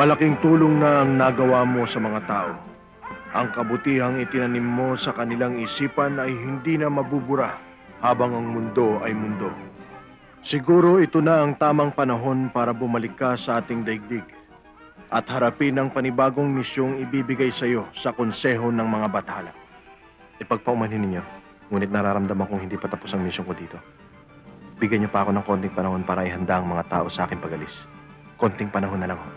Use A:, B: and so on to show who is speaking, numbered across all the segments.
A: Malaking tulong na ang nagawa mo sa mga tao. Ang kabutihang itinanim mo sa kanilang isipan ay hindi na mabubura habang ang mundo ay mundo. Siguro ito na ang tamang panahon para bumalik ka sa ating daigdig at harapin ang panibagong misyong ibibigay sa iyo sa konseho ng mga bathala. Ipagpaumanhin ninyo, ngunit nararamdaman kong hindi pa tapos ang misyon ko dito. Bigyan niyo pa ako ng konting panahon para ihanda ang mga tao sa aking pag-alis. Konting panahon na lang ho.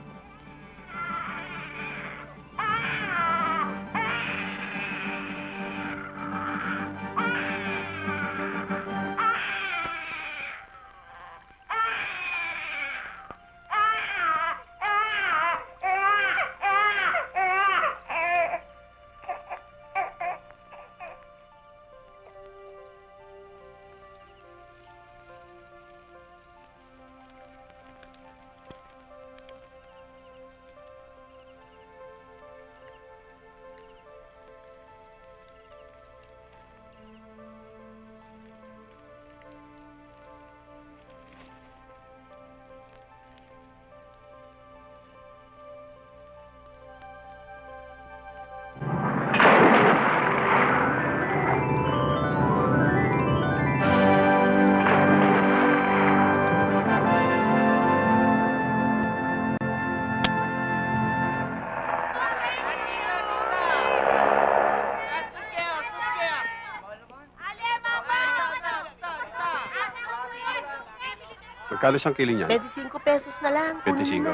B: Magkano siyang kilo niyan?
C: 25 pesos na lang.
B: 25?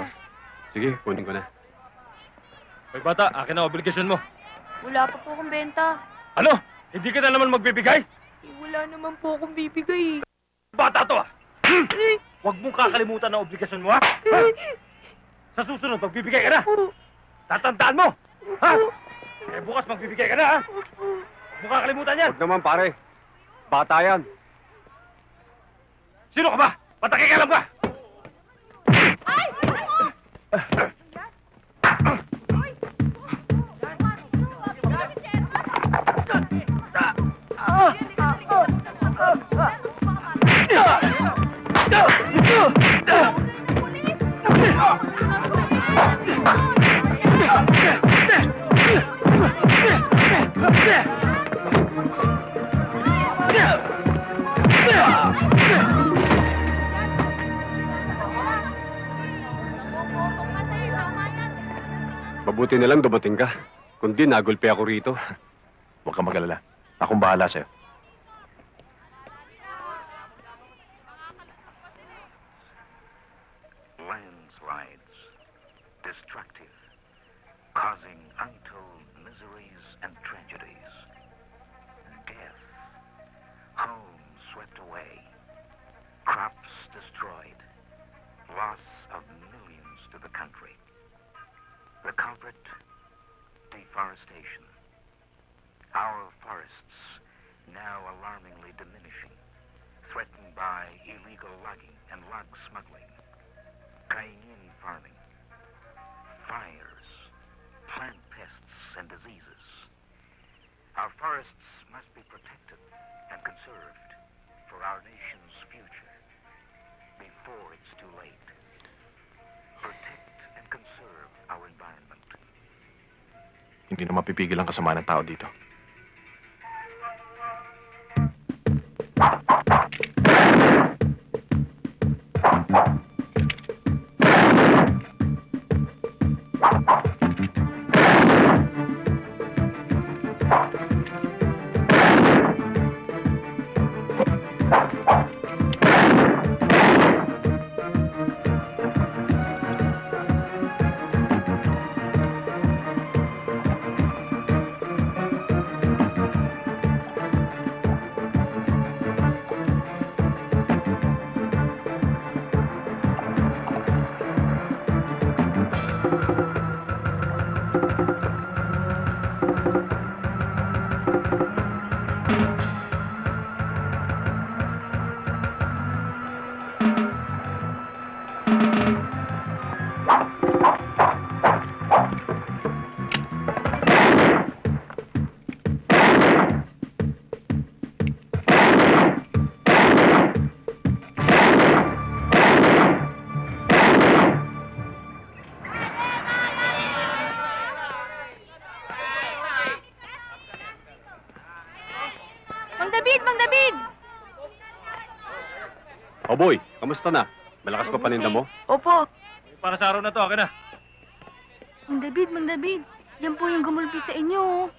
B: Sige, kunin ko na.
D: Hoy bata, akin ang obligasyon mo.
C: Wala pa po akong benta.
D: Ano? Hindi ka na naman magbibigay?
C: Wala naman po akong bibigay.
D: Bata to ah! Huwag mong kakalimutan ang obligasyon mo ha? Sa susunod, magbibigay ka na! Tatandaan mo! Ha? Eh bukas magbibigay ka na ha? Huwag mong kakalimutan yan!
B: Huwag naman pare. Bata yan.
D: Sino ka ba? Patakikialam ka!
C: Ay!
B: Mabuti na lang dumating ka. Kundi nagulpi ako rito.
A: Huwag kang mag-alala. Akong bahala sa'yo.
E: Landslides, destructive, causing untold miseries and tragedies. Death, homes swept away, crops destroyed, loss of millions to the country. The culprit, deforestation. Our forests now alarmingly diminishing, threatened by illegal logging and log smuggling, cayenne farming, fires, plant pests and diseases. Our forests must be protected and conserved for our nation's future before it's too late. Protect and conserve our environment.
A: Hindi na mapipigil ang kasamaan ng tao dito.
C: Mang David!
B: O boy, kamusta na? Malakas pa paninda mo?
C: Opo.
D: Para sa araw na to, akin na.
C: Mang David, yan po yung gumulpi sa inyo.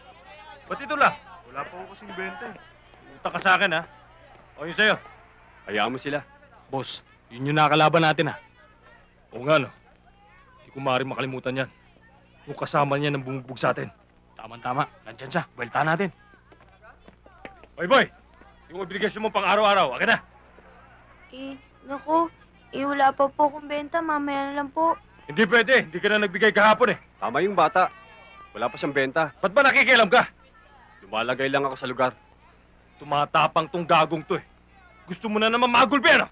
D: Ba't ito lang?
A: Wala pa ako kasing benta eh.
D: Utang ka sa akin, ha? O yun sa'yo.
B: Hayaan mo sila.
D: Boss, yun yung nakakalaban natin, ha? Oo nga, no? Hindi ko maaaring makalimutan yan. Yung kasama niya nang bumubog sa atin. Tama-tama, nandyan siya. Buweltahan natin. Oy, boy! Yung obligasyon mo pang araw-araw, akin na!
C: Naku, wala pa po akong benta. Mamaya na lang po.
D: Hindi pwede, hindi ka na nagbigay kahapon, eh.
B: Tama yung bata. Wala pa siyang benta.
D: Ba't ba nakikialam ka?
B: Lumalagay lang ako sa lugar.
D: Tumatapang tong gagong to, eh. Gusto mo na naman magulpi, ano?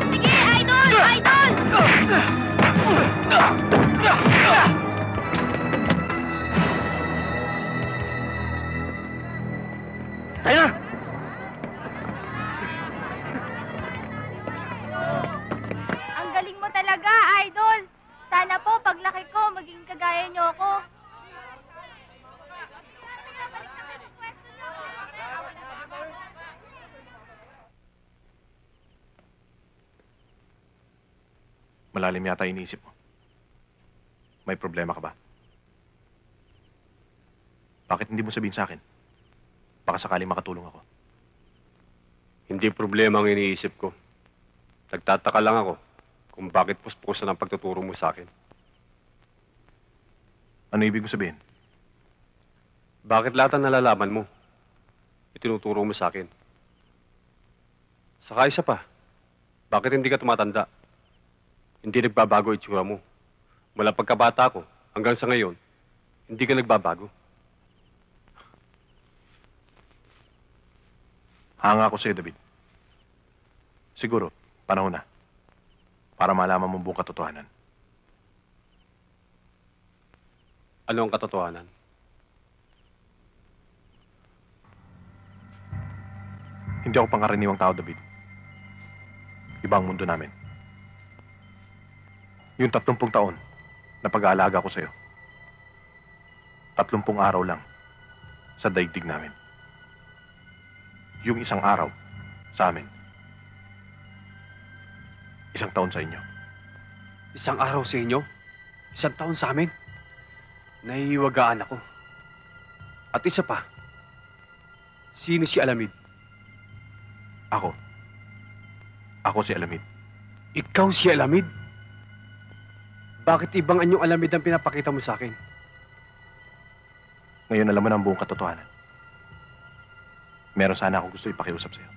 C: Sige, idol! Idol!
D: Tayo na!
C: Ang galing mo talaga, idol! Sana po, paglaki ko, maging kagaya niyo ako.
A: Malalim yata iniisip mo. May problema ka ba? Bakit hindi mo sabihin sa akin? Baka sakaling makatulong ako.
B: Hindi problema ang iniisip ko. Nagtataka lang ako kung bakit puspusan ang pagtuturo mo sa akin.
A: Ano ibig mo sabihin?
B: Bakit lahat ang nalalaman mo, itinuturo mo sa akin? Saka isa pa, bakit hindi ka tumatanda? Hindi nagbabago itsura mo. Mula pagkabata ko hanggang sa ngayon, hindi ka nagbabago.
A: Hanga ako sa'yo, David. Siguro, panahon na. Para malaman mo buong katotohanan.
B: Ano ang katotohanan?
A: Hindi ako pangkaraniwang tao, David. Iba ang mundo namin. Yung 30 taon na pag-aalaga ko sa'yo. 30 araw lang sa daigdig namin. Yung isang araw sa amin. 1 taon sa inyo.
B: Isang araw sa inyo? 1 taon sa amin? Nahihiwagaan ako. At isa pa, sino si Alamid?
A: Ako. Ako si Alamid.
B: Ikaw si Alamid? Bakit ibang anyong Alamid ang pinapakita mo sa akin?
A: Ngayon alam mo na ang buong katotohanan. Meron sana akong gusto ipakiusap sa'yo.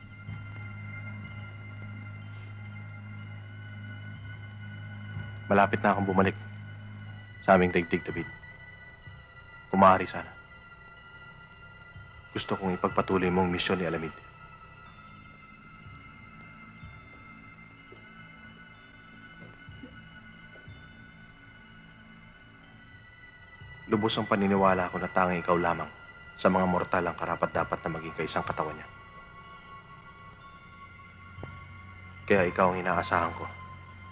A: Malapit na akong bumalik sa aming daigdig, David. Kung maaari sana. Gusto kong ipagpatuloy mong misyon ni Alamid. Lubos ang paniniwala ko na tanging ikaw lamang sa mga mortal ang karapat-dapat na maging kaisang katawan niya. Kaya ikaw ang inaasahan ko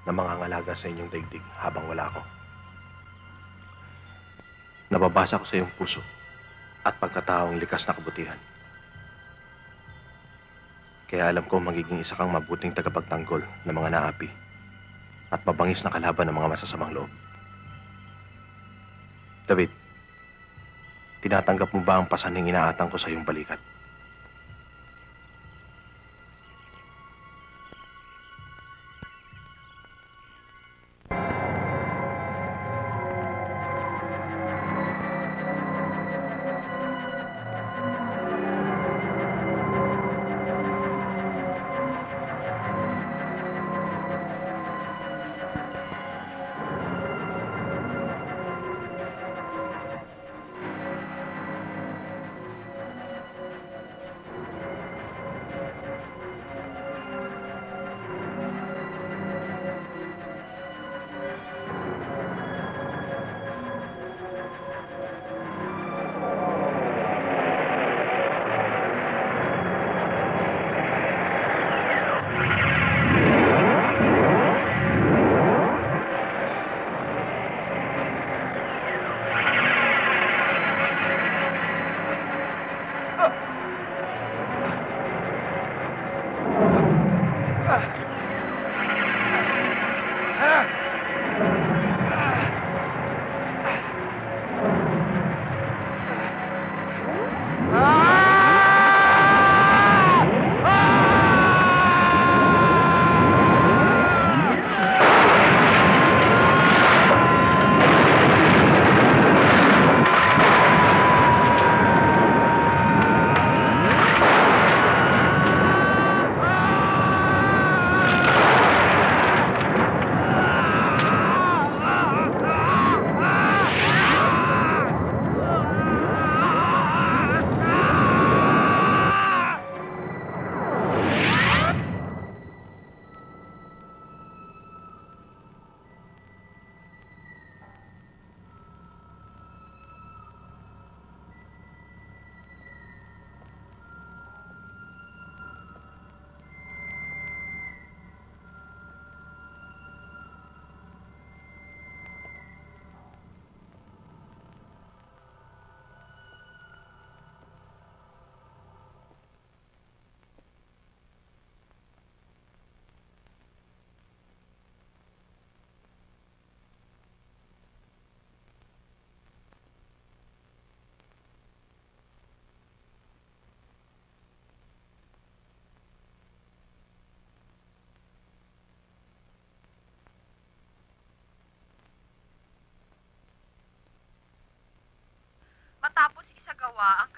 A: na mangangalaga sa inyong daigdig habang wala ako. Nababasa ko sa iyong puso at pagkataong likas na kabutihan. Kaya alam ko magiging isa kang mabuting tagapagtanggol ng mga naapi at mabangis na kalaban ng mga masasamang loob. David, tinatanggap mo ba ang pasaning inaatang ko sa iyong balikat?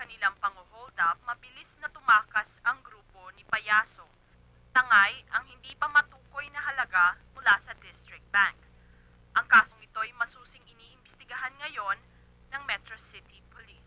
F: kanilang pang-hold up, mabilis na tumakas ang grupo ni Payaso. Tangay ang hindi pa matukoy na halaga mula sa District Bank. Ang kasong ito'y masusing iniimbestigahan ngayon ng Metro City Police.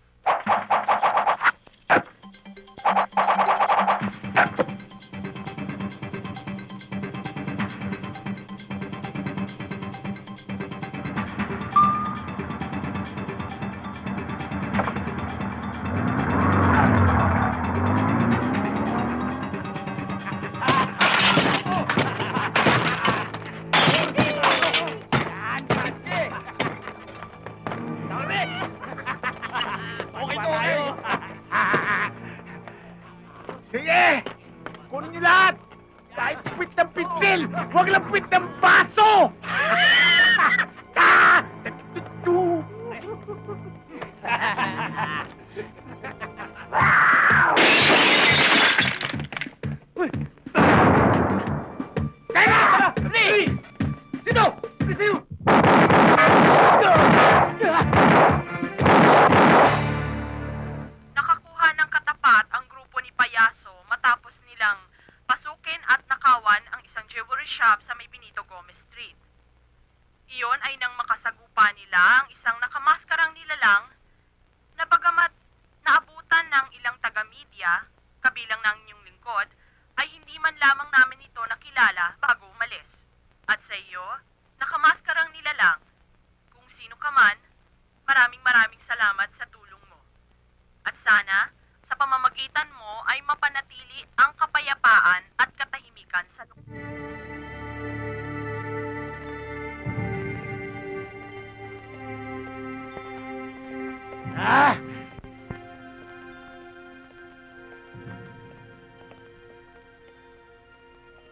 D: Sige! Kunin niyo lahat! Kahit pit ng pitsil! Huwag lang pit ng baso! Teka! Dali! Dito! Dito!
F: Nakakuha ng katapat ang grupo ni Payaso matapos nilang pasukin at nakawan ang isang jewelry shop sa may Benito Gomez Street. Iyon ay nang makasagupa nila ang isang nakamaskarang nilalang na bagamat naabutan ng ilang taga-media, kabilang ng inyong lingkod, ay hindi man lamang namin ito nakilala bago umalis. At sa iyo, nakamaskarang nilalang, kung sino ka man, maraming salamat sa tulong mo. At sana, sa pamamagitan mo ay mapanatili ang kapayapaan at katahimikan sa lugar.
D: Ah!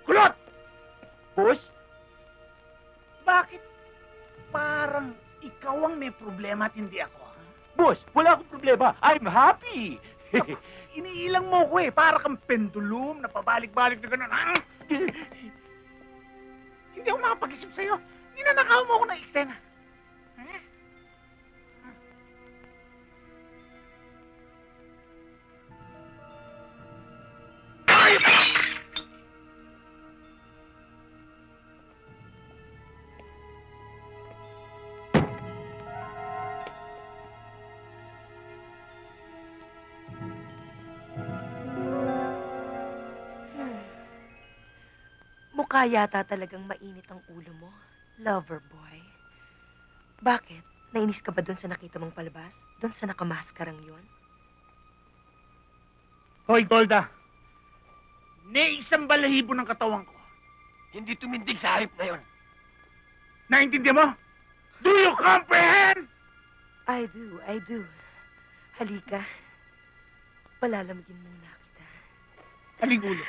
D: Kulot! Boss? Bakit parang ikaw ang may problema at hindi ako? Ha?
G: Boss, wala akong problema. I'm happy.
D: Iniilang mo ko para kang pendulum na pabalik-balik na gano'n. Ah! Hindi ako makapag-isip sa'yo. Ninanakaw mo ako ng eksena. Ha?
H: Mukha yata talagang mainit ang ulo mo, lover boy. Bakit? Nainis ka ba doon sa nakita mong palabas? Doon sa nakamaskarang yon?
D: Hoy, Golda. Isang balahibo ng katawan ko.
G: Hindi tumindig sa hype na yon.
D: Naintindihan mo? Do you comprehend?
H: I do. Halika. Palalamigin muna kita.
D: Haligulo.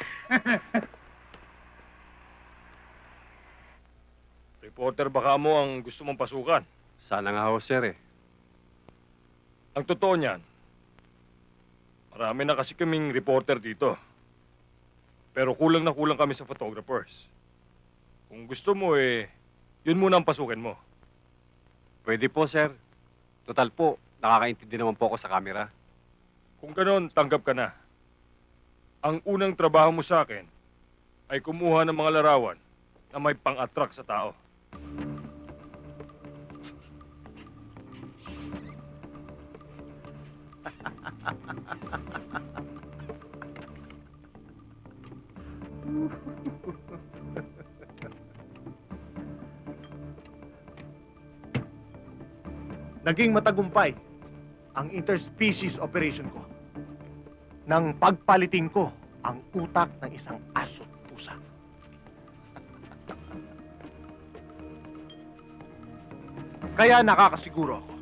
I: Reporter, baka mo ang gusto mong pasukan.
B: Sana nga ho, sir eh.
I: Ang totoo niyan, marami na kasi kaming reporter dito. Pero kulang na kulang kami sa photographers. Kung gusto mo yun muna ang pasukin mo.
B: Pwede po, sir. Total po, nakakaintindi naman po ako sa camera.
I: Kung ganon, tanggap ka na. Ang unang trabaho mo sa akin ay kumuha ng mga larawan na may pang-attract sa tao.
A: Naging matagumpay ang interspecies operation ko. Nang pagpalitin ko ang utak ng isang aso't pusa. Kaya nakakasiguro ako,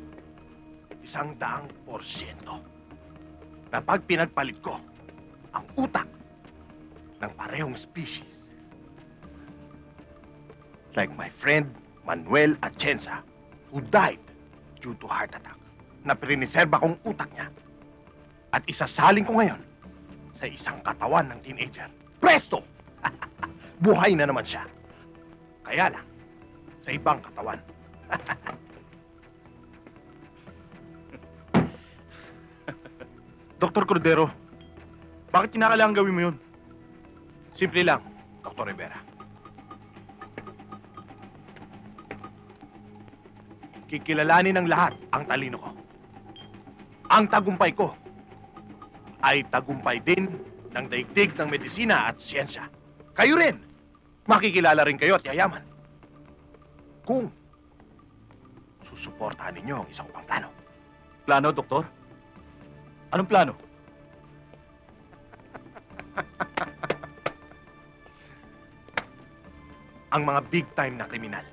A: 100% na pag pinagpalit ko ang utak ng parehong species, like my friend Manuel Atienza, who died due to heart attack, na priniserba kong utak niya at isasaling ko ngayon sa isang katawan ng teenager. Presto! Buhay na naman siya. Kaya lang, sa ibang katawan. Dr. Cordero, bakit kinakailangan gawin mo yun? Simple lang, Dr. Rivera. Kikilalanin ng lahat ang talino ko. Ang tagumpay ko ay tagumpay din ng daigdig ng medisina at siyensya. Kayo rin, makikilala rin kayo at yayaman. Kung susuportahan ninyo ang isang pang plano.
G: Plano, doktor? Anong plano?
A: Ang mga big-time na kriminal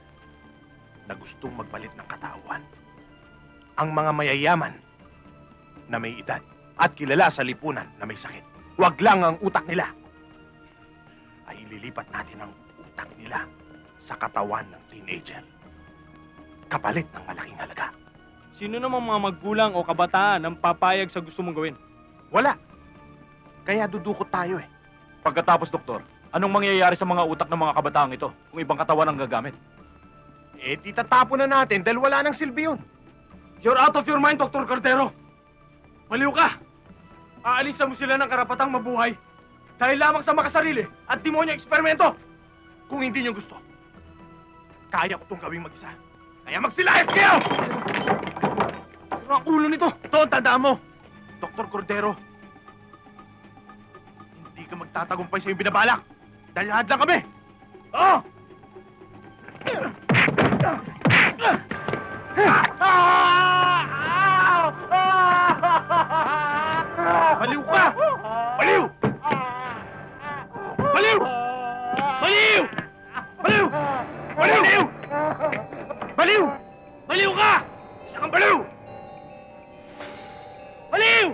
A: na gustong magpalit ng katauhan. Ang mga mayayaman na may edad at kilala sa lipunan na may sakit. Huwag lang ang utak nila. Ay ililipat natin ang utak nila sa katawan ng teenager. Kapalit ng malaking halaga.
J: Sino namang mga magulang o kabataan ang papayag sa gusto mong gawin?
A: Wala. Kaya dudukot tayo eh.
G: Pagkatapos, doktor, anong mangyayari sa mga utak ng mga kabataang ito kung ibang katawan ang gagamit?
A: Eh, titatapon na natin dahil wala nang silbi yun.
J: You're out of your mind, Dr. Cordero. Baliw ka. Aalisan mo sila ng karapatang mabuhay dahil lamang sa makasarili at demonyo eksperimento.
A: Kung hindi nyo gusto, kaya ko itong gawing mag-isa. Kaya magsilahit kayo!
J: Pero ang ulo nito.
A: Ito ang tandaan mo, Dr. Cordero. Hindi ka magtatagumpay sa iyong binabalak dahil hadlang kami.
J: Oo!
A: Baliw ka! Baliw! Baliw! Baliw! Baliw! Baliw! Baliw! Baliw ka! Isa kang baliw! Baliw!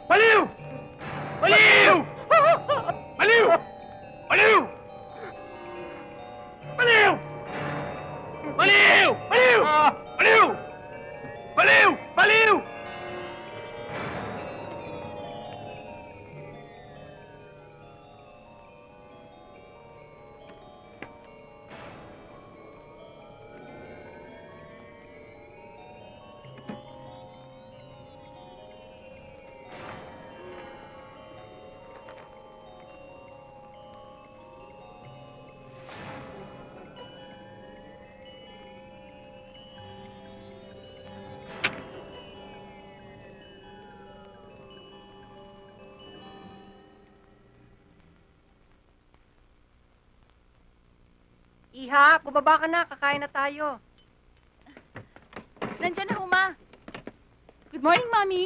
A: Baliw! Baliw! Baliw! Baliw! Baliw! Baliw! Baliw! Baliw! Baliw! Baliw!
H: Iha, bumaba ka na. Kakain na tayo.
C: Nandiyan na, Uma. Good morning, Mami.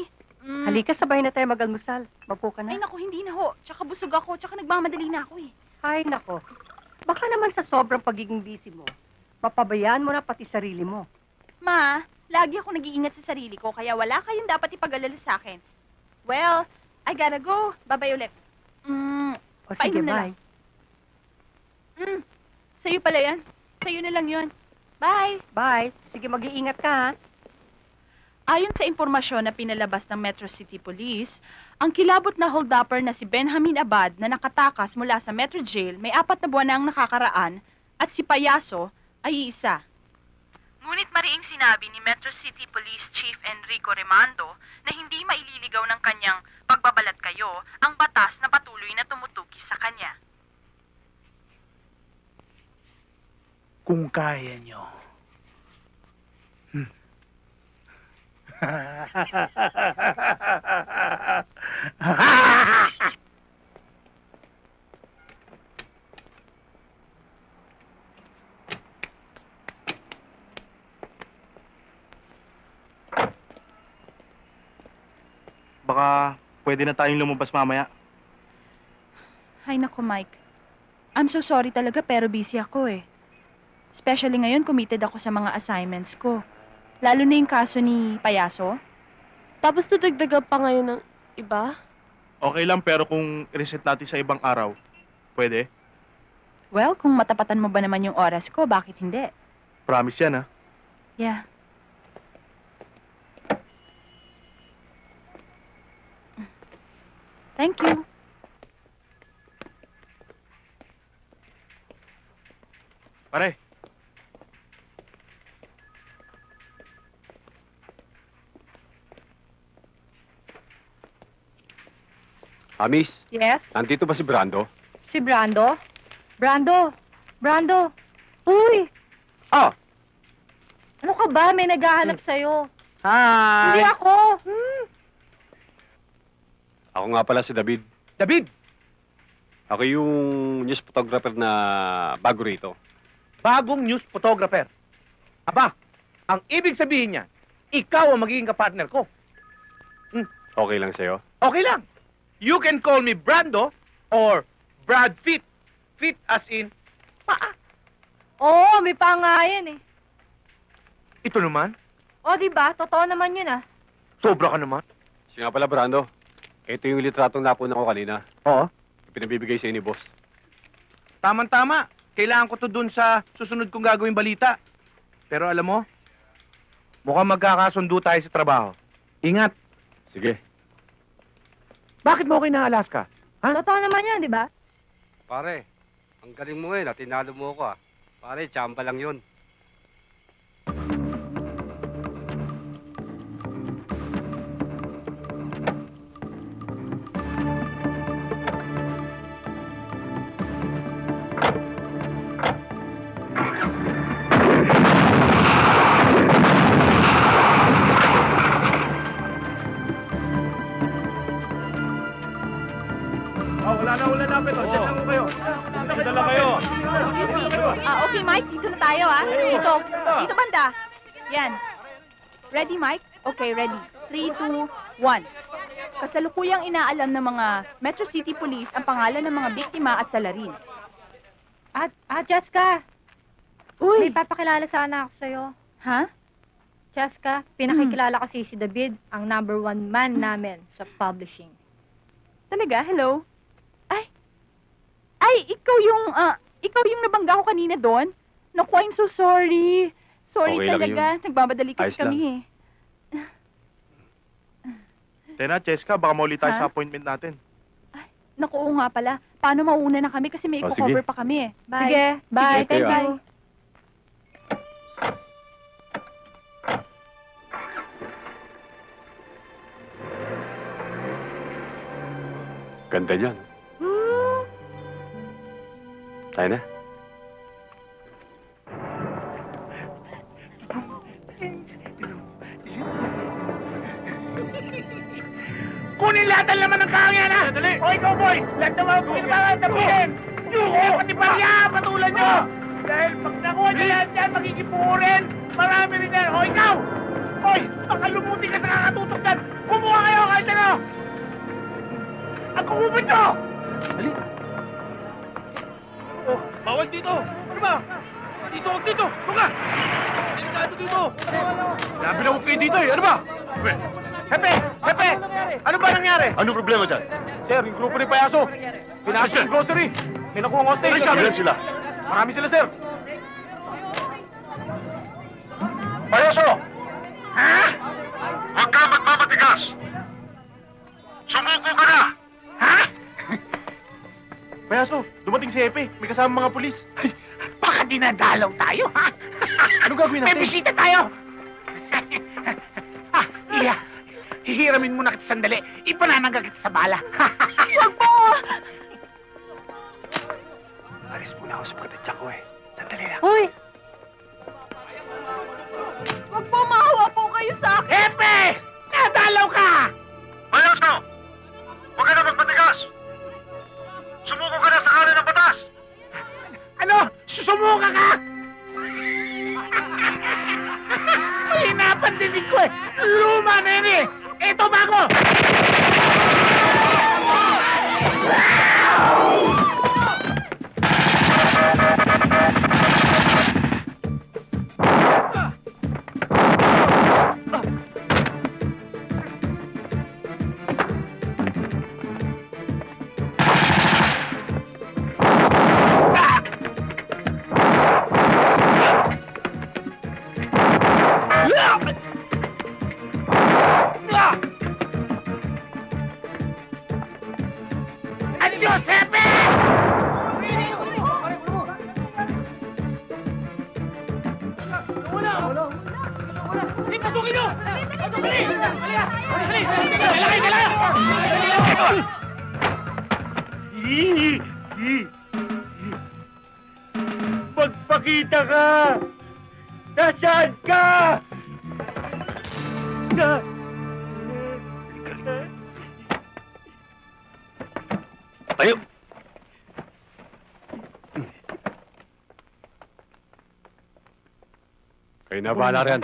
H: Halika, sabay na tayo mag-almusal. Mapo ka
C: Ay,
H: na.
C: naku, hindi na ho. Tsaka busog ako, tsaka nagmamadali na ako eh.
H: Ay, nako. Baka naman sa sobrang pagiging busy mo, mapabayaan mo na pati sarili mo.
C: Ma, lagi ako nag-iingat sa sarili ko, kaya wala kayong dapat ipag-alala sa akin. Well, I gotta go. Bye-bye ulit.
H: O sige,
C: Painom na
H: bye.
C: Sa'yo pala yan. Sa'yo na lang yun. Bye!
H: Bye. Sige, mag-iingat ka, ha?
F: Ayon sa impormasyon na pinalabas ng Metro City Police, ang kilabot na holdupper na si Benjamin Abad na nakatakas mula sa Metro Jail may 4 na buwan na ang nakakaraan at si Payaso ay isa. Ngunit mariing sinabi ni Metro City Police Chief Enrico Remando na hindi maililigaw ng kanyang pagbabalat kayo ang batas na patuloy na tumutuki sa kanya.
A: Kung kaya nyo.
K: Baka pwede na tayong lumabas mamaya.
F: Hay nako, Mike. I'm so sorry talaga pero busy ako eh. Especially ngayon, committed ako sa mga assignments ko. Lalo na yung kaso ni Payaso.
L: Tapos nadagdagan pa ngayon ng iba?
K: Okay lang pero kung reset natin sa ibang araw, pwede?
F: Well, kung matapatan mo ba naman yung oras ko, bakit hindi?
K: Promise yan, ha?
F: Yeah. Thank you.
K: Pare.
B: Miss,
H: Yes?
B: nandito ba si Brando?
H: Si Brando? Brando! Brando! Uy!
D: Oh!
H: Ano ka ba? May naghahanap sa'yo.
D: Hi!
H: Hindi ako!
B: Ako nga pala si David.
D: David!
B: Ako yung news photographer na bago rito.
D: Bagong news photographer. Aba, ang ibig sabihin niya, ikaw ang magiging kapartner ko.
B: Okay lang sa'yo?
D: Okay lang. You can call me Brando or Brad Fit. Fit as in, paa.
H: Oo, may pangayan eh.
D: Ito naman,
H: O, diba? Totoo naman yun ah.
D: sobra ka naman.
B: Siya nga pala, Brando. Ito yung litratong napuna ko kanina.
D: Oo.
B: Pinabibigay sa'yo ni boss.
D: Tama-tama. Kailangan ko to dun sa susunod kong gagawing balita. Pero alam mo, mukhang magkakasundo tayo sa trabaho. Ingat.
B: Sige.
D: Bakit mo okay na Alaska?
H: Totoo naman yun, diba?
B: Pare, ang galing mo eh. Natinalo mo ako ah. Pare, tsamba lang yun.
J: Wala na, Pedro. Diyan lang kayo. Diyan lang kayo.
C: Okay, Mike. Dito na tayo, ah. Dito. Dito banda. Yan. Ready, Mike? Okay, ready. 3, 2, 1. Kasalukuyang inaalam ng mga Metro City Police ang pangalan ng mga biktima at salarin.
H: Jessica.
C: Uy!
H: May papakilala sana ako sa'yo.
C: Ha?
H: Jessica, pinakikilala ko si David, ang #1 man namin sa publishing.
C: Talaga? Hello? Ay, ikaw yung nabangga ko kanina doon? Naku, I'm so sorry. Sorry
B: Okay lang
C: talaga. Nagmamadali kasi
B: Ayos
C: kami eh.
K: Tena, Cheska, baka mauli tayo
C: Ha?
K: sa appointment natin.
C: Naku, oo nga pala. Paano mauuna na kami kasi may
B: Oh,
C: i-cover
B: sige.
C: pa kami eh. Bye.
H: Sige, bye.
B: Sige,
H: Thank
B: Teo.
H: you.
B: Ganda niyan. Tayo na.
D: Kunin lahat ang laman ng kahangyan, ha? Dali! O, ikaw, boy! Lahat ng mga pinabawal tapusin! Yuko, pati barya, patulan nyo! Dahil pag nakuha nyo lahat yan, magigipurin! Marami rin yan! O, ikaw! Hoy, baka lumuti ka sa kakatutok dyan! Kumuha kayo kahit ano! Ang kumupit nyo! Dali!
K: Oh, bawal dito! Ano ba?
D: Dito, huwag dito! Luka!
K: Delikado dito! Labi na kayo dito eh! Ano ba?
D: Hepe! Hepe! Ano ba nangyari?
K: Ano problema dyan?
J: Sir, yung grupo ni Payaso. Pinasok yung grocery. May nakuha ang hostage.
K: Ilan sila?
J: Marami sila, sir.
K: Payaso!
D: Ha?
E: Huwag ka magmamatigas! Sumuko ka na!
D: Ha?
K: Payaso, dumating si Epe. May kasama mga pulis.
D: Ay, baka dinadalaw tayo, ha?
K: Ano gagawin
D: May
K: natin?
D: bisita tayo! Iya, hihiramin muna kita sandali. Ipananaga kita sa bala.
C: Wag po!
B: Alis muna ako sa pagtatsak ko eh. Sandali lang.
H: Uy!
C: Wag po, maawa po kayo sa akin!
D: Hepe! Nadalaw ka!
E: Payaso! Huwag ka na magmatigas! Sumuko ka na sa kanin ng batas!
D: Ano? Susumuka ka? Mahinapan dinig ko eh. Luma na yun eh. Ito bago! Adios, Hepe! Pasukin nyo! Dali! Dali! Dali! Dali! Dali! Magpakita ka! Nasaan ka?
B: Tayo! Kayo na bahala riyan.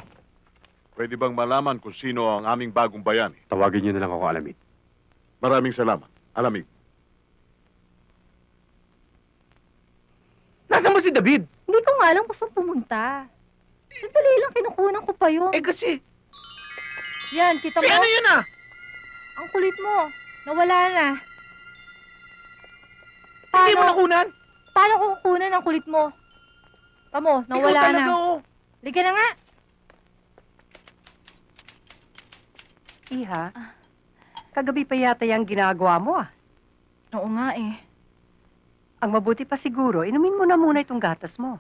E: Pwede bang malaman kung sino ang aming bagong bayani?
B: Tawagin niyo na lang ako, Alamid.
E: Maraming salamat. Alamig.
J: Nasaan mo si David?
M: Hindi ko nga alam kung saan pumunta. Sandali lang, kinukunan ko pa yun.
J: Eh kasi,
M: Yan, kita mo?
J: ano yun ah?
M: Ang kulit mo. Nawala na.
J: Hindi mo nakunan?
M: Paano ko kukunan ang kulit mo? Tamo, nawala
J: Ikaw
M: na.
J: talaga, oh.
M: Liga na nga.
H: Iha, kagabi pa yata yung ginagawa mo ah.
C: Oo nga eh.
H: Ang mabuti pa siguro, inumin mo na muna itong gatas mo.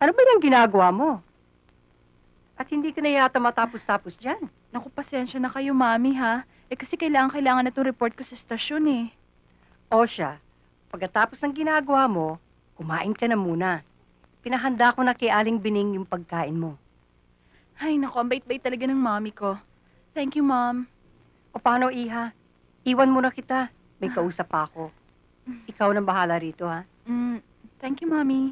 H: Ano ba yung ginagawa mo? At hindi ka na yata matapos-tapos dyan.
C: Naku, pasensya na kayo, Mami, ha? Eh kasi kailangan na itong report ko sa estasyon eh.
H: O siya, pagkatapos ng ginagawa mo, kumain ka na muna. Pinahanda ko na kay Aling Bining yung pagkain mo.
C: Ay, naku, ang bait-bait talaga ng Mami ko. Thank you, Mom.
H: O paano, Iha? Iwan mo na kita. May kausap pa ako. Ikaw nang bahala rito, ha?
C: Thank you, Mami.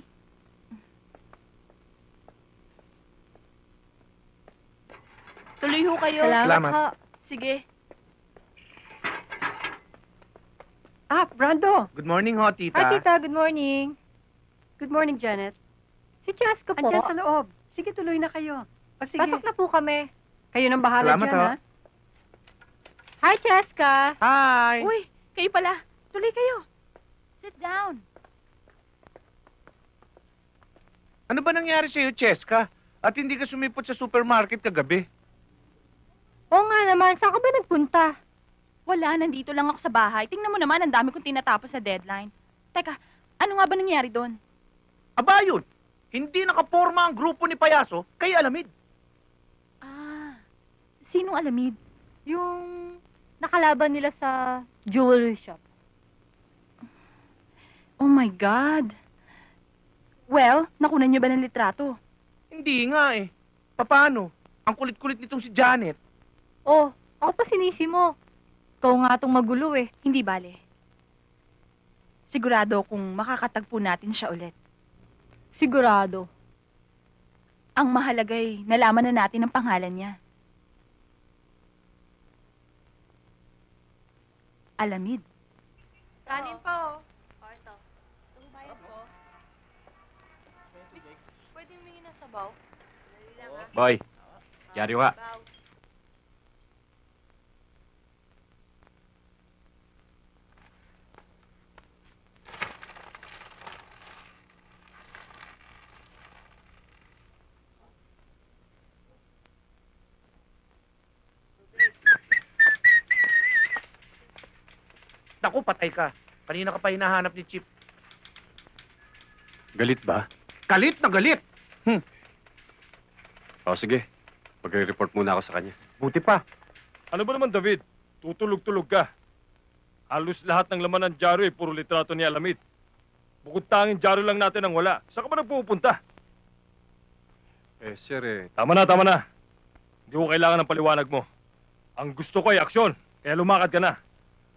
C: Tuloy ho kayo.
J: Salamat.
C: Ho. Sige.
H: Ah, Brando!
J: Good morning ho, tita.
M: Hi, tita. Good morning.
H: Good morning, Janet.
M: Si Cheska po.
H: Andiyan sa loob. Sige, tuloy na kayo. O sige,
M: Pasok na po kami.
H: kayo nang bahala
J: Salamat,
H: dyan,
J: ho.
H: ha?
M: Hi, Cheska.
J: Hi!
C: Uy, kayo pala. Tuloy kayo. Sit down.
J: Ano ba nangyari sa'yo, Cheska? At hindi ka sumipot sa supermarket kagabi?
M: Oo nga naman. Saan ka ba nagpunta?
C: Wala, nandito lang ako sa bahay. Tingnan mo naman, ang dami kong tinatapos sa deadline. Teka, ano nga ba nangyari doon?
J: Aba yun! Hindi nakaporma ang grupo ni Payaso kay Alamid.
C: Ah, sinong Alamid?
M: Yung nakalaban nila sa jewelry shop.
C: Oh my God. Well, nakunan niyo ba ng litrato?
J: Hindi nga eh. Paano? Ang kulit-kulit nitong si Janet.
M: Oh, ako pa sinisi mo. Ikaw nga itong magulo eh.
C: Hindi bale. Sigurado kung makakatagpo natin siya ulit.
M: Sigurado.
C: Ang mahalagay, nalaman na natin ang pangalan niya. Alamid.
F: Kanin po. Ito.
C: Bayad ko. Pwede humingi ng sabaw?
B: Boy, yari ka.
J: Naku, patay ka. Kanina ka pa hinahanap ni Chip.
B: Galit ba?
J: Galit na galit!
B: O sige, magre-report muna ako sa kanya.
J: Buti pa.
I: Ano ba naman, David? Tutulog-tulog ka. Halos lahat ng laman ng dyaryo ay puro litrato ni Alamid. Bukod tanging dyaryo lang natin ang wala. Saan ka ba nagpupunta?
B: Eh, sir eh.
I: Tama na, tama na. Hindi ko kailangan ng paliwanag mo. Ang gusto ko ay aksyon, kaya lumakad ka na.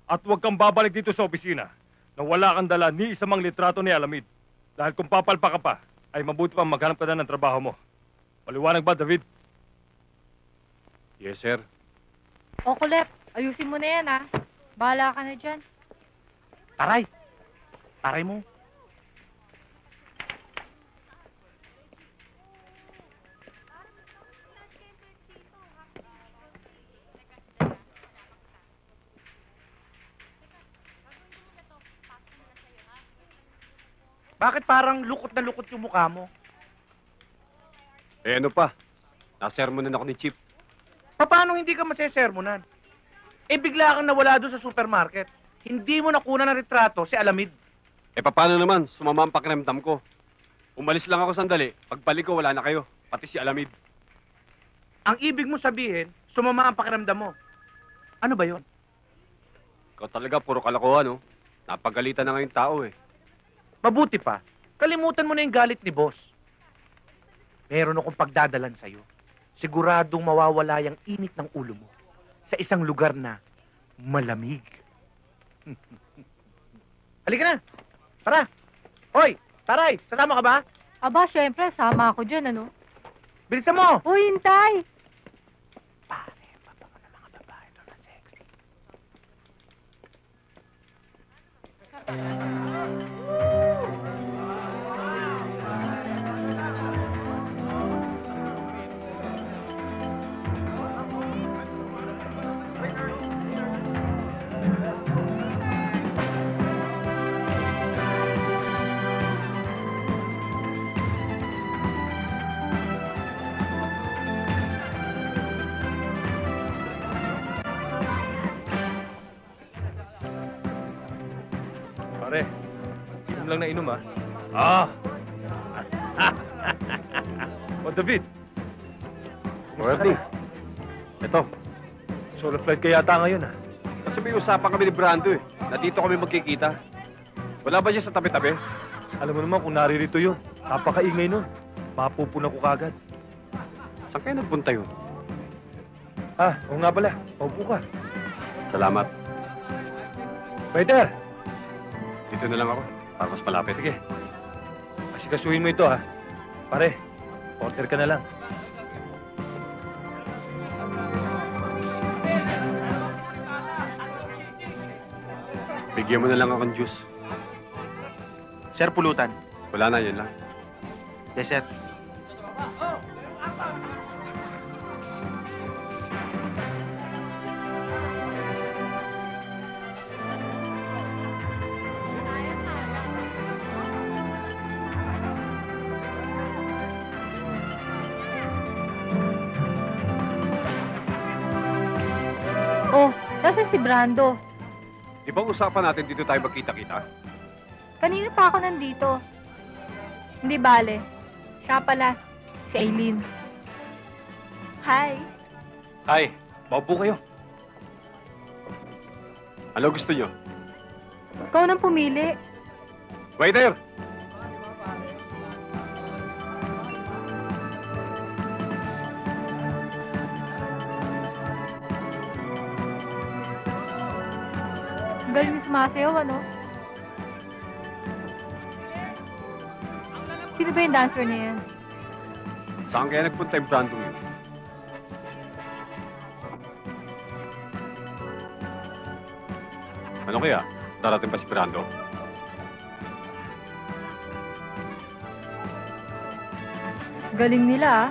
I: At huwag kang babalik dito sa opisina na wala kang dala ni isa mang litrato ni Alamid. Dahil kung papalpa ka pa, ay mabuti pang maghanap ka na ng trabaho mo. Paliwanag ba, David?
B: Yes, sir.
M: O, Colette, ayusin mo na yan, ha? Bahala ka na dyan.
J: Taray. Taray mo. Bakit parang lukot na lukot yung mukha mo?
B: Eh, ano pa? Nasermonan ako ni Chief.
J: Paano hindi ka masesermonan? Eh, bigla kang nawala doon sa supermarket. Hindi mo nakuha ng retrato si Alamid.
B: Eh, paano naman? Sumama ang pakiramdam ko. Umalis lang ako sandali. Pagbalik ko, wala na kayo. Pati si Alamid.
J: Ang ibig mo sabihin, sumama ang pakiramdam mo. Ano ba yon?
B: Ikaw talaga, puro kalokohan, no? Napagalitan na ngayon tao eh.
J: Mabuti pa, kalimutan mo na yung galit ni boss. Meron akong pagdadalan sa'yo. Siguradong mawawala yung init ng ulo mo sa isang lugar na malamig. Halika na! Tara! Hoy! Taray! Sasama ka ba?
M: Aba, syempre, sama ako dyan, ano?
J: Bilisan mo!
M: Uy, hintay!
J: Pare, inom lang na inom, ha? Ah! O, David.
B: Pwede.
J: Ito. Solo flight ka yata ngayon, ha?
B: Kasi may usapan kami ni Brando eh. Na dito kami magkikita. Wala ba siya sa tabi-tabi?
J: Alam mo naman kung naririto yun. Napakaingay nun. Mapupuna ko kagad.
B: Saan kayo nagpunta yun?
J: Ah, oo nga pala. Paupo ka.
B: Salamat.
J: Waiter!
B: Dito na lang ako. Para mas malapit.
J: Sige. Asikasuhin mo ito, ha? Pare, order ka na lang.
B: Bigyan mo na lang akong juice.
K: Sir, pulutan.
B: Wala na, yun lang.
K: Yes, sir.
M: Oh, nasa si Brando.
B: Di ba usapan natin dito tayo magkita-kita?
M: Kanina pa ako nandito. Hindi bale. Siya pala, si Aileen.
C: Hi.
J: Ay, maupo kayo.
B: Ano gusto nyo?
M: Ikaw nang pumili.
B: Waiter!
M: Ang galing niya sumasayaw, ano? Sino ba yung dancer na yan?
B: Saan kaya nagpunta yung Brando yun? Ano kaya? Darating pa si Brando?
M: Galing nila, ah.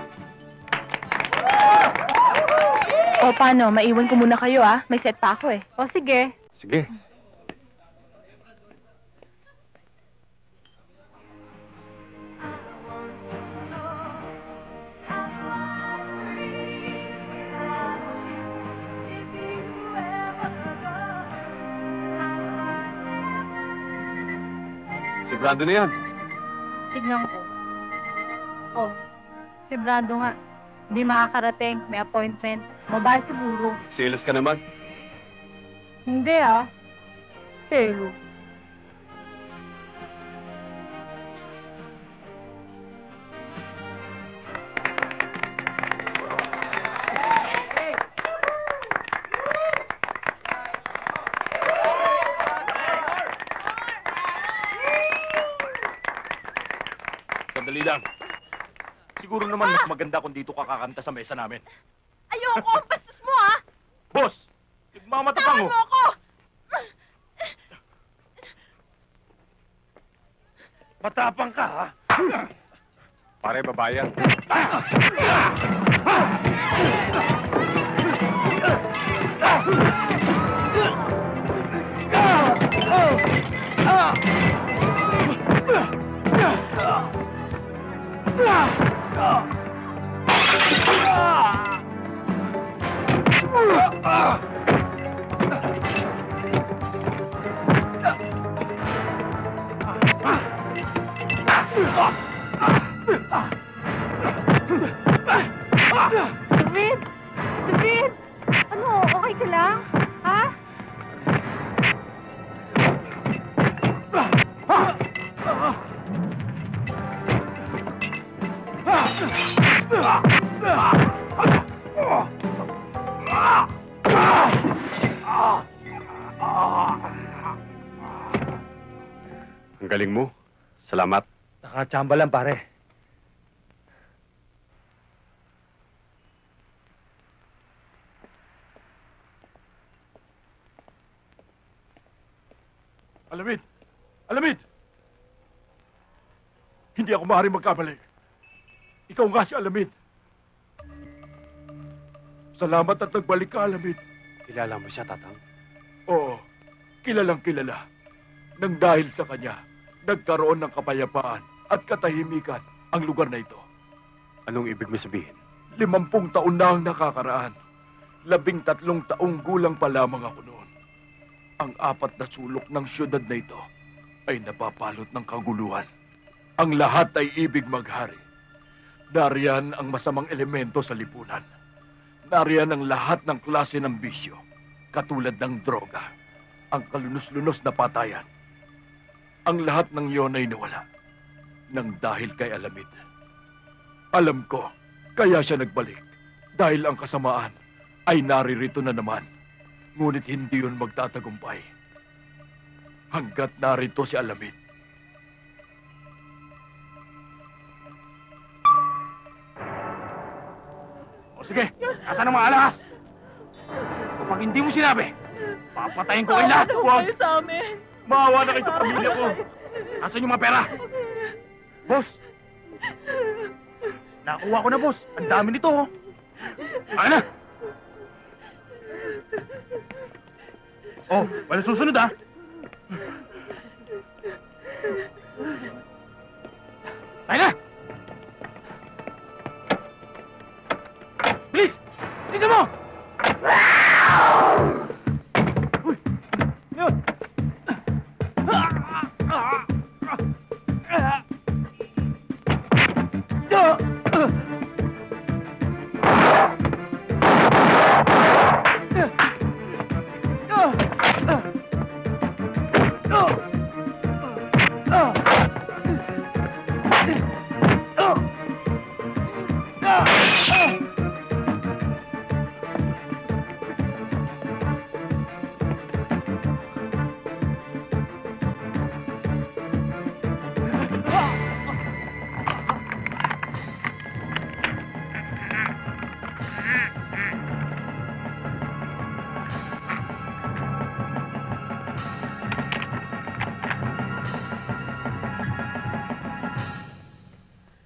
C: O, paano? Maiwan ko muna kayo, ah. May set pa ako, eh.
M: O, sige.
B: Sige. Si Brando na yan.
M: Tignan ko. Oh, si Brando nga. Hindi makakarating. May appointment. Mabay siguro.
B: Silos ka naman.
M: Hindi, ah. Selo.
G: Sandali lang. Siguro naman mas maganda kung dito ka kakanta sa mesa namin.
C: Ayoko! Ang bastos mo, ah!
G: Boss! Nagmamatapang
C: Tawan mo ako!
J: Matapang ka, ha?
B: Pare, babayan.
M: David! David! Ano? Okay ka lang? Ha?
B: galing mo. Salamat.
D: Nakachamba lang, pare.
I: Alamid! Alamid! Hindi ako maaaring magkamali. Ikaw nga si Alamid. Salamat at nagbalik ka, Alamid.
B: Kilala mo siya, Tatang?
I: Oo, kilalang kilala. Nang dahil sa kanya, nagkaroon ng kapayapaan at katahimikan ang lugar na ito.
B: Anong ibig mo sabihin?
I: 50 taon na ang nakakaraan. 13 taong gulang pa lamang ako noon. Ang 4 na sulok ng syudad na ito ay napapalot ng kaguluhan. Ang lahat ay ibig maghari. Nariyan ang masamang elemento sa lipunan. Nariyan ang lahat ng klase ng bisyo, katulad ng droga, ang kalunos-lunos na patayan. Ang lahat ng iyon ay nawala nang dahil kay Alamid. Alam ko, kaya siya nagbalik dahil ang kasamaan ay naririto na naman. Ngunit hindi yun magtatagumpay hanggat narito si Alamid.
D: O sige, asan ang mga alahas? Kapag hindi mo sinabi, papatayin ko kayo lahat. Huwag!
F: sa amin.
D: Maawa na kayo sa pamilya ko. Asan yung mga pera? Boss! Nakuha ko na, boss. Ang dami nito, oh. Akin na! Oh, wala susunod, ah. Tayo na! Bilis! Bilisan mo! Uy! Yun!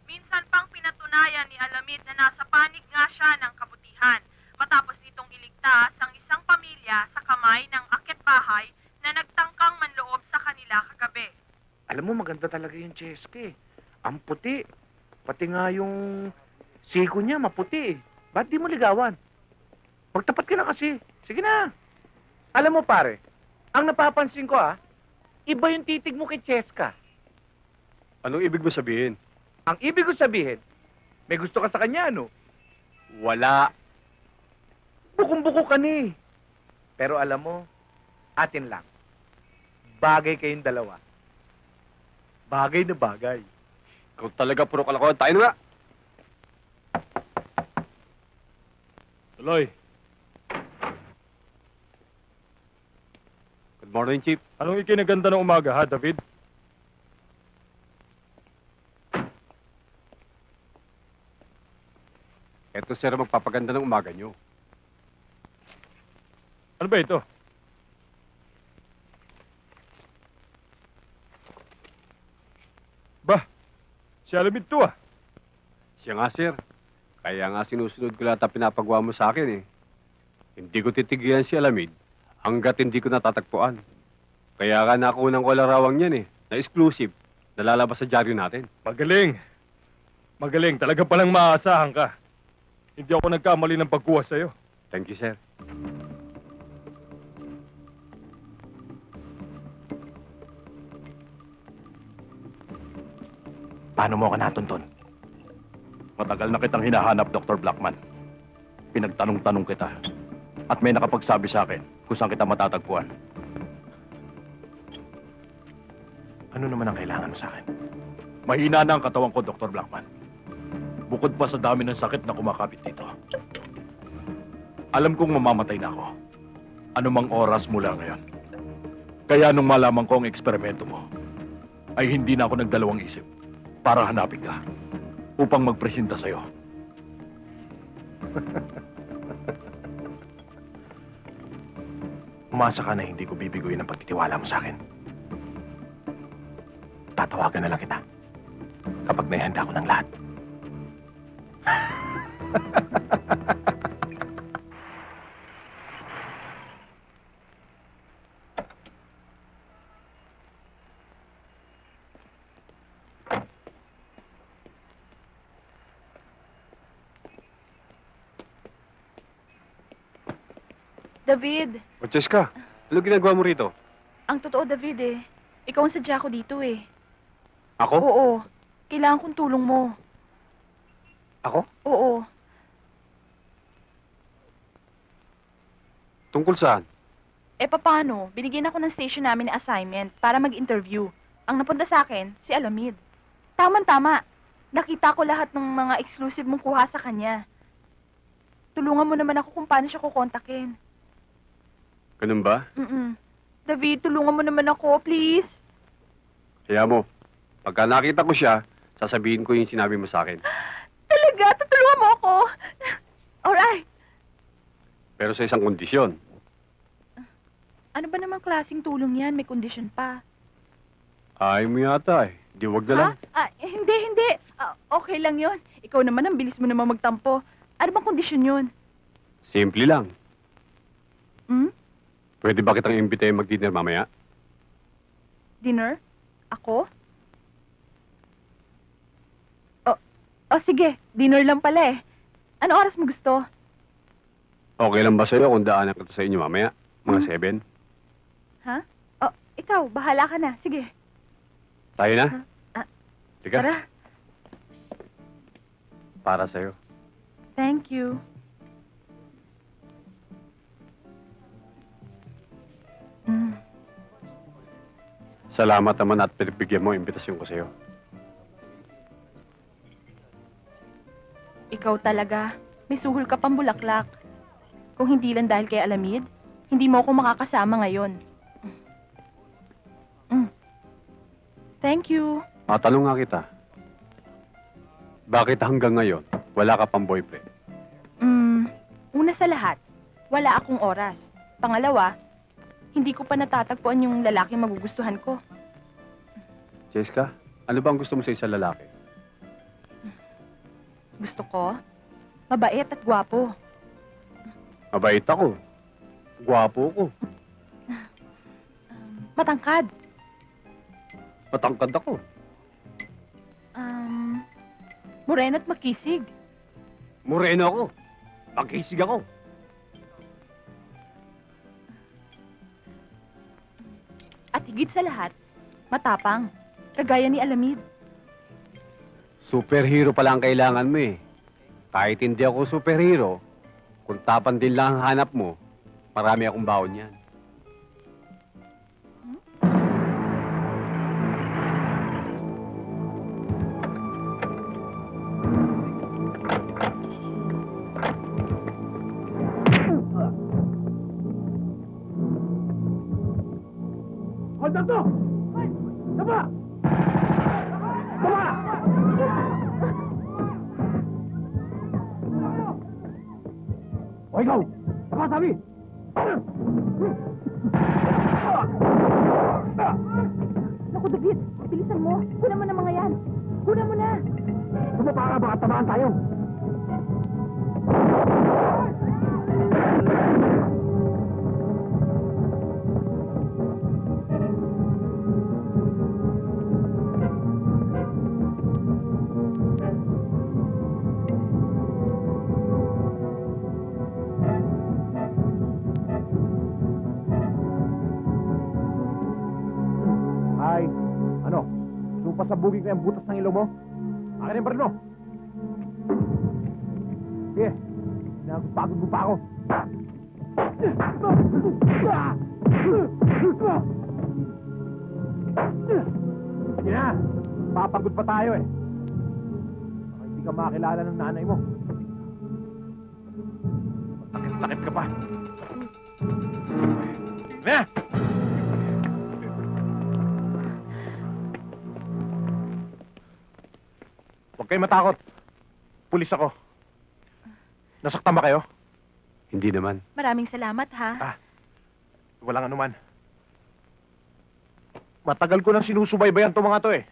F: Minsan pang pinatunayan ni Alamid na nasa panig nga siya ng kabutihan matapos nitong iligtas ang isang pamilya sa kamay ng akyat-bahay na nagtangkang manloob sa kanila kagabi.
J: Alam mo, maganda talaga yung Cheske. Ang puti. Pati nga yung siko niya, maputi. Ba't di mo ligawan? Magtapat ka na kasi. Sige na. Alam mo, pare, ang napapansin ko, iba yung titig mo kay Cheska.
B: Anong ibig mo sabihin?
J: Ang ibig ko sabihin, may gusto ka sa kanya, no?
B: Wala.
J: Bukong-buko ka ni. Pero alam mo, atin lang. Bagay kayong dalawa. Bagay na bagay.
B: Ikaw talaga puro kalokohan. Tayo na nga.
I: Tuloy,
B: Good morning, Chief.
I: anong ikinaganda ng umaga, ha, David?
B: Eto, sir, magpapaganda ng umaga nyo.
I: Ano ba ito? Bah, si Alamid to, ah.
B: Siya nga, sir. Kaya nga sinusunod ko lahat ang pinapagawa mo sa akin, eh. Hindi ko titigilan si Alamid hanggat hindi ko natatagpuan. Kaya nga nakunan ko larawang yan, eh, na exclusive, na lalabas sa dyaryo natin.
I: Magaling. Magaling. Talaga palang maaasahan ka. Hindi ako nagkamali ng pagkuha sa'yo.
B: Thank you, sir.
K: Paano mo ako natuntun? Matagal na kitang hinahanap, Dr. Blackman. Pinagtanong-tanong kita. At may nakapagsabi sa akin kung saan kita matatagpuan. Ano naman ang kailangan mo sa akin? Mahina na ang katawan ko, Dr. Blackman. Bukod pa sa dami ng sakit na kumakapit dito. Alam kong mamamatay na ako. Anumang oras mula ngayon. Kaya nung malaman ko ang eksperimento mo, ay hindi na ako nagdalawang isip para hanapin ka upang magpresenta sa'yo.
A: Umasa ka na hindi ko bibiguin ang pagtitiwala mo sa akin. Tatawagan na lang kita kapag naihanda ko ng lahat.
C: David,
B: Francesca, ano ginagawa mo rito?
C: ang totoo, David eh. Ikaw ang sadya ko dito eh.
B: Ako?
C: Oo. Kailangan kong tulong mo.
B: Ako?
C: Oo.
B: Tungkol saan?
C: Eh paano? Binigyan ako ng station namin ng assignment para mag-interview. Ang napunta sa akin, si Alamid. Tama-tama. Nakita ko lahat ng mga exclusive mong kuha sa kanya. Tulungan mo naman ako kung paano siya kukontakin.
B: Ganun ba?
C: David, tulungan mo naman ako, please.
B: Kaya mo, pagka nakita ko siya, sasabihin ko yung sinabi mo sa akin.
C: Talaga? Tutulungan mo ako? Alright.
B: Pero sa isang kondisyon.
C: Ano ba namang klaseng tulong yan? May condition pa.
B: Ayaw mo yata eh. Di wag na lang.
C: Hindi. Okay lang yon. Ikaw naman, ang bilis mo naman magtampo. Ano bang kondisyon yun?
B: Simple lang.
C: Hmm?
B: Pwede ba kitang imbitahin mag-dinner mamaya?
C: Dinner? Ako? Sige. Dinner lang pala eh. Ano oras mo gusto?
B: Okay lang ba sa'yo kung daanan ka to sa inyo mamaya? Mga 7?
C: Ha? Ikaw, bahala ka na. Sige.
B: Tayo na? Teka.
C: Tara.
B: Para sa'yo.
C: Thank you.
B: Salamat naman at pinagbigyan mo ang imbitasyon ko sa'yo.
C: Ikaw talaga. May suhol ka pang bulaklak. Kung hindi lang dahil kay Alamid, hindi mo ako makakasama ngayon. Thank you.
B: Matanong nga kita. Bakit hanggang ngayon, wala ka pang boyfriend?
C: Una sa lahat, wala akong oras. Pangalawa, hindi ko pa natatagpuan yung lalaki magugustuhan ko.
B: Jessica, ano ba ang gusto mo sa isang lalaki?
C: Gusto ko, mabait at gwapo.
B: Mabait ako. Gwapo ko.
C: Matangkad.
B: Matangkad ako.
C: Moreno at makisig.
B: Moreno ako. Makisig ako.
C: At higit sa lahat, matapang. Kagaya ni Alamid.
B: Superhero pala ang kailangan mo eh. Kahit hindi ako superhero, kung tapan din lang ang hanap mo, marami akong baon yan.
D: Hold on to! Tama! Tama! O ikaw! Tama sabi!
C: Naku, David! Bilisan mo! Kunan mo na mga yan! Kunan mo na!
D: Tumapa ka, baka tamaan tayo! Pasabugin ko yung butas ng ilong mo. Akin yung barino. Sige. Nagpagod mo pa ako. Sige na. Papagod pa tayo eh. Baka hindi ka makakilala ng nanay mo. Lakit-lakit ka pa. Sige na.
A: kayo matakot. Pulis ako. Nasaktan ba kayo?
B: Hindi naman.
C: Maraming salamat, ha?
A: Walang anuman. Matagal ko nang sinusubaybayan to mga to eh.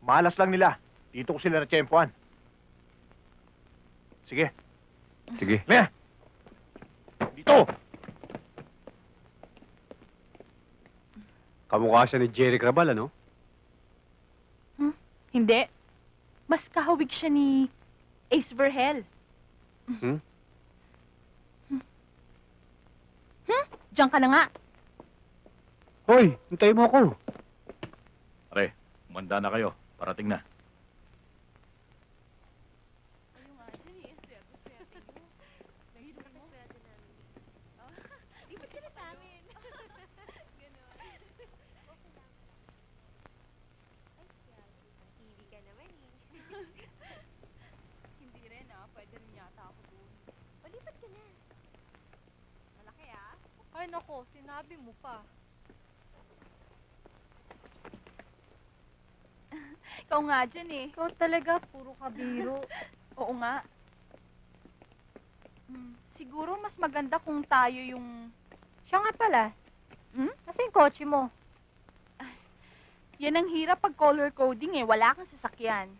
A: Malas lang nila. Dito ko sila natsyempoan. Sige.
B: Sige.
A: Lea! Dito!
B: Kamukha siya ni Jerry Crabal, ano?
C: Hindi. Mas kahawig siya ni Ace Verhel.
B: Hmm?
C: Diyan ka na nga.
B: Hoy, hintayin mo ako.
G: Pare, umanda na kayo. Parating na.
C: Hindi rin, pwede rin yata ako doon. Palipat ka na. Malaki,
M: Ay, nako, sinabi mo pa.
C: Ikaw nga dyan eh.
M: Ikaw talaga, puro kabiro.
C: Oo nga. Siguro mas maganda kung tayo yung...
M: Siya nga pala. Kasi yung kotse mo.
C: Yan ang hirap pag color coding eh. Wala kang sasakyan.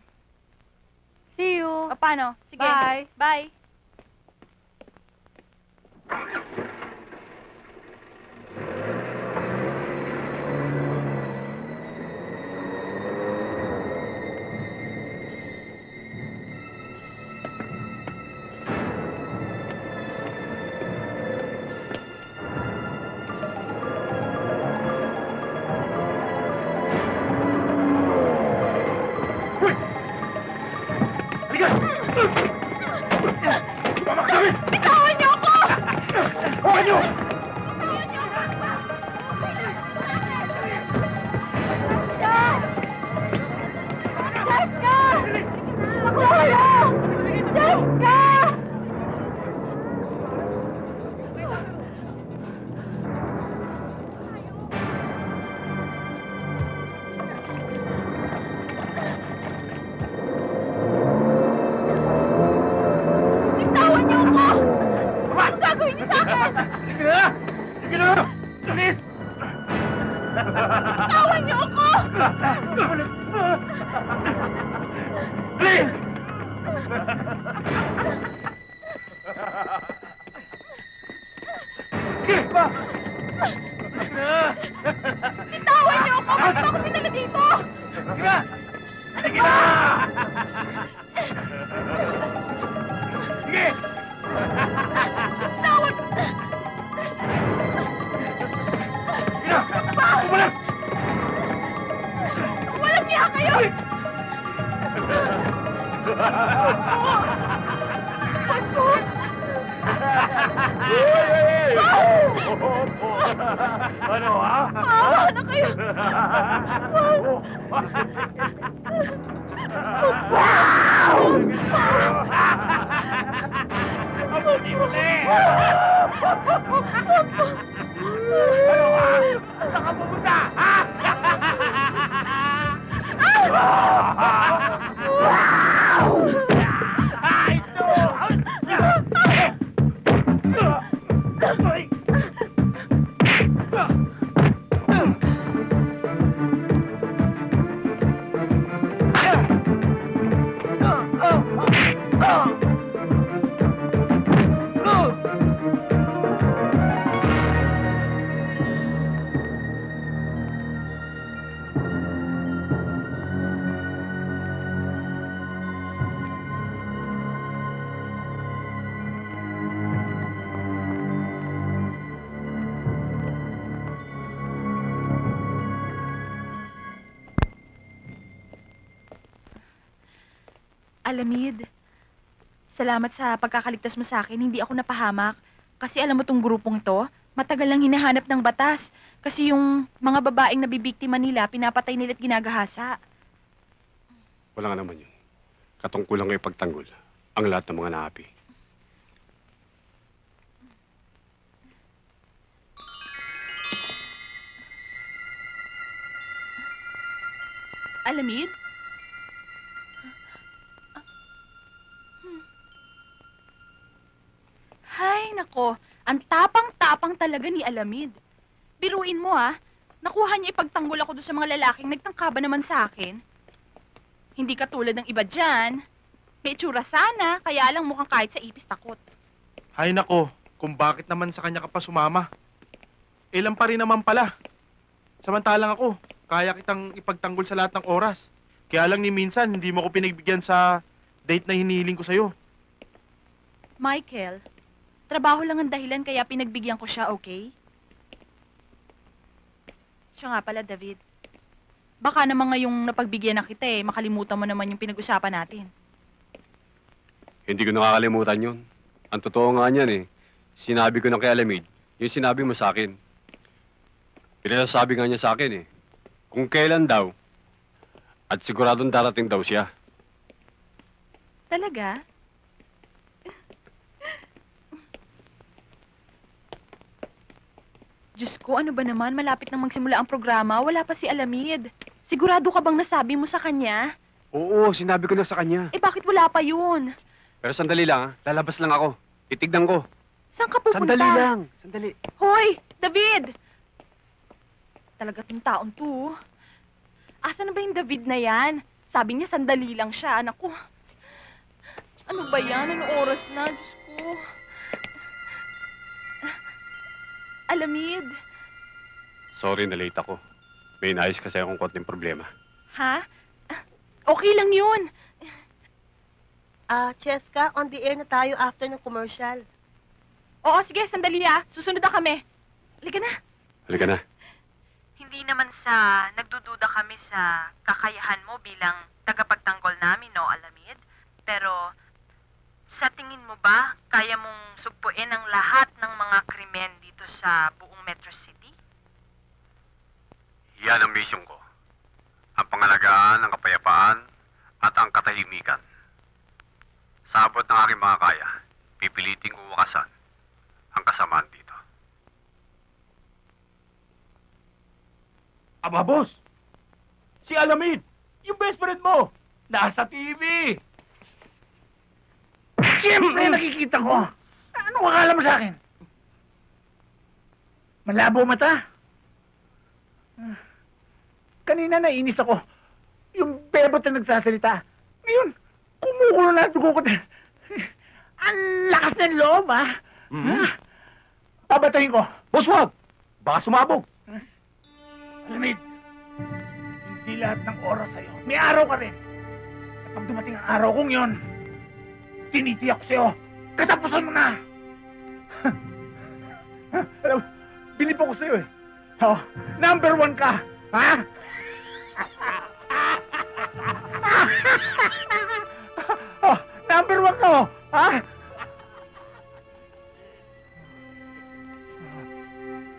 M: See you.
C: Paano? Sige.
M: Bye.
C: Bye. Bitawan niyo ako!
A: Huwag niyo!
M: Jessica! Bakla kayo! Jessica!
C: Bitawan niyo ako! Ano gagawin niyo sa akin?
D: Sige na! Sige na! Bilis!
C: Bitawan niyo ako!
D: Bilis! Sige! Ba! Sige na!
C: Bitawan niyo ako! Bakit ako pinala dito?
D: Sige na! Sige na! Sige!
C: Bitawan!
D: Sige na! Bumalik!
C: Walang niya kayo!
D: Ano, ha?
C: Maawa na kayo!
D: Mabuti-buti! Ano, ha? Saan ka pupunta, ha? Ay, ito!
C: Alamid, salamat sa pagkakaligtas mo sa akin. Hindi ako napahamak. Kasi alam mo tong grupong to, matagal lang hinahanap ng batas. Kasi yung mga babaeng nabibiktima nila, pinapatay nila at ginagahasa.
B: Wala nga naman yun. Katungkulan kayo pagtanggol ang lahat ng mga naapi.
C: Alamid? tapang talaga ni Alamid. Biruin mo nakuha niya ipagtanggol ako doon sa mga lalaking nagtangkaba naman sa akin. Hindi katulad ng iba dyan. May itsura sana, kaya lang mukhang kahit sa ipis takot.
J: Hay nako, kung bakit naman sa kanya ka pa sumama. Ilan pa rin naman pala. Samantalang ako, kaya kitang ipagtanggol sa lahat ng oras. Kaya lang ni minsan, hindi mo ko pinagbigyan sa date na hinihiling ko sa'yo.
C: Michael, trabaho lang ang dahilan kaya pinagbigyan ko siya, okay? Siya nga pala, David. Baka naman ngayong napagbigyan na kita makalimutan mo naman yung pinag-usapan natin.
B: Hindi ko nakakalimutan yun. Ang totoo nga niyan sinabi ko na kay Alamid, yung sinabi mo sa akin. Pinasasabi nga niya sa akin kung kailan daw, at siguradong darating daw siya.
C: Talaga? Diyos ko, ano ba naman? Malapit nang magsimula ang programa. Wala pa si Alamid. Sigurado ka bang nasabi mo sa kanya?
B: Oo, sinabi ko na sa kanya.
C: Bakit wala pa yun?
B: Pero sandali lang, lalabas lang ako. Titignan ko.
C: Saan ka pupunta?
B: Sandali lang, sandali.
C: Hoy, David! Talaga tong taon to. Asa na ba yung David na yan? Sabi niya sandali lang siya, anak ko. Ano ba yan? Anong oras na? Diyos ko. Alamid.
B: Sorry na late ako. May inayos kasi akong konting problema.
C: Ha? Okay lang yun.
H: Cheska, on the air na tayo after ng commercial.
C: Oo, sige, sandali Susunod na kami. Halika na.
B: Halika na.
F: Hindi naman sa nagdududa kami sa kakayahan mo bilang tagapagtanggol namin, no, Alamid? Pero sa tingin mo ba, kaya mong sugpuin ang lahat ng mga krimen dito sa buong Metro City?
E: Yan ang mission ko. Ang pangalagaan ng kapayapaan at ang katahimikan. Sa abot ng aking mga kaya, pipiliting ko wakasan ang kasamaan dito.
G: Aba, boss! Si Alamid! Yung best friend mo! Nasa TV!
J: Siyempre, nakikita ko. Anong akala mo sa akin? Malabo mata. Kanina nainis ako. Yung bebot na nagsasalita. Ngayon, kumukulo na dugo ko. Ang lakas ng loob, Babatahin ko.
G: Boss, wag! Baka sumabog.
J: Alamid, hindi lahat ng oras sa'yo. May araw ka rin. At pag dumating ang araw kong yon, tinitiyak sa'yo. Katapusan mo na! Alam, bilib ako sa'yo number 1 ka! Ha? Number 1 ka ha?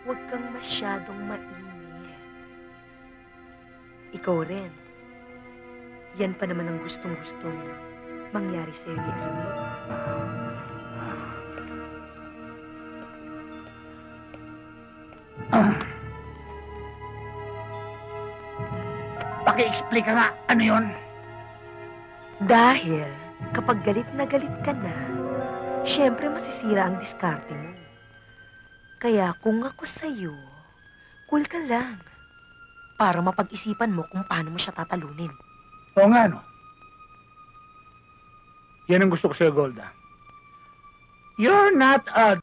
H: Huwag kang masyadong mainit. Ikaw rin. Yan pa naman ang gustong-gustong mangyari sa'yo ni Alamid.
J: Paki-explain ka nga, ano yun?
H: Dahil kapag galit ka na, syempre masisira ang diskarte mo. Kaya kung ako sa'yo, cool ka lang. Para mapag-isipan mo kung paano mo siya tatalunin.
J: Oo nga, no? Yan ang gusto ko sa'yo, Golda. You're not a...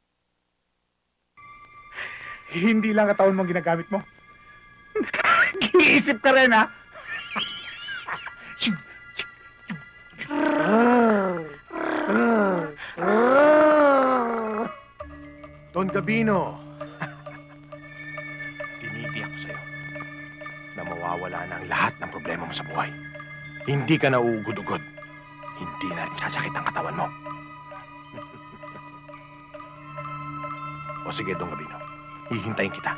J: Hindi lang katawan mong ginagamit mo. Giisip ka rin, ha?
A: Don Gabino, tinitiyak ko sa'yo na mawawala na ang lahat ng problema mo sa buhay. Hindi ka na uugod-ugod. Hindi na rin sasakit ang katawan mo. O sige, Don Gabino, hihintayin kita.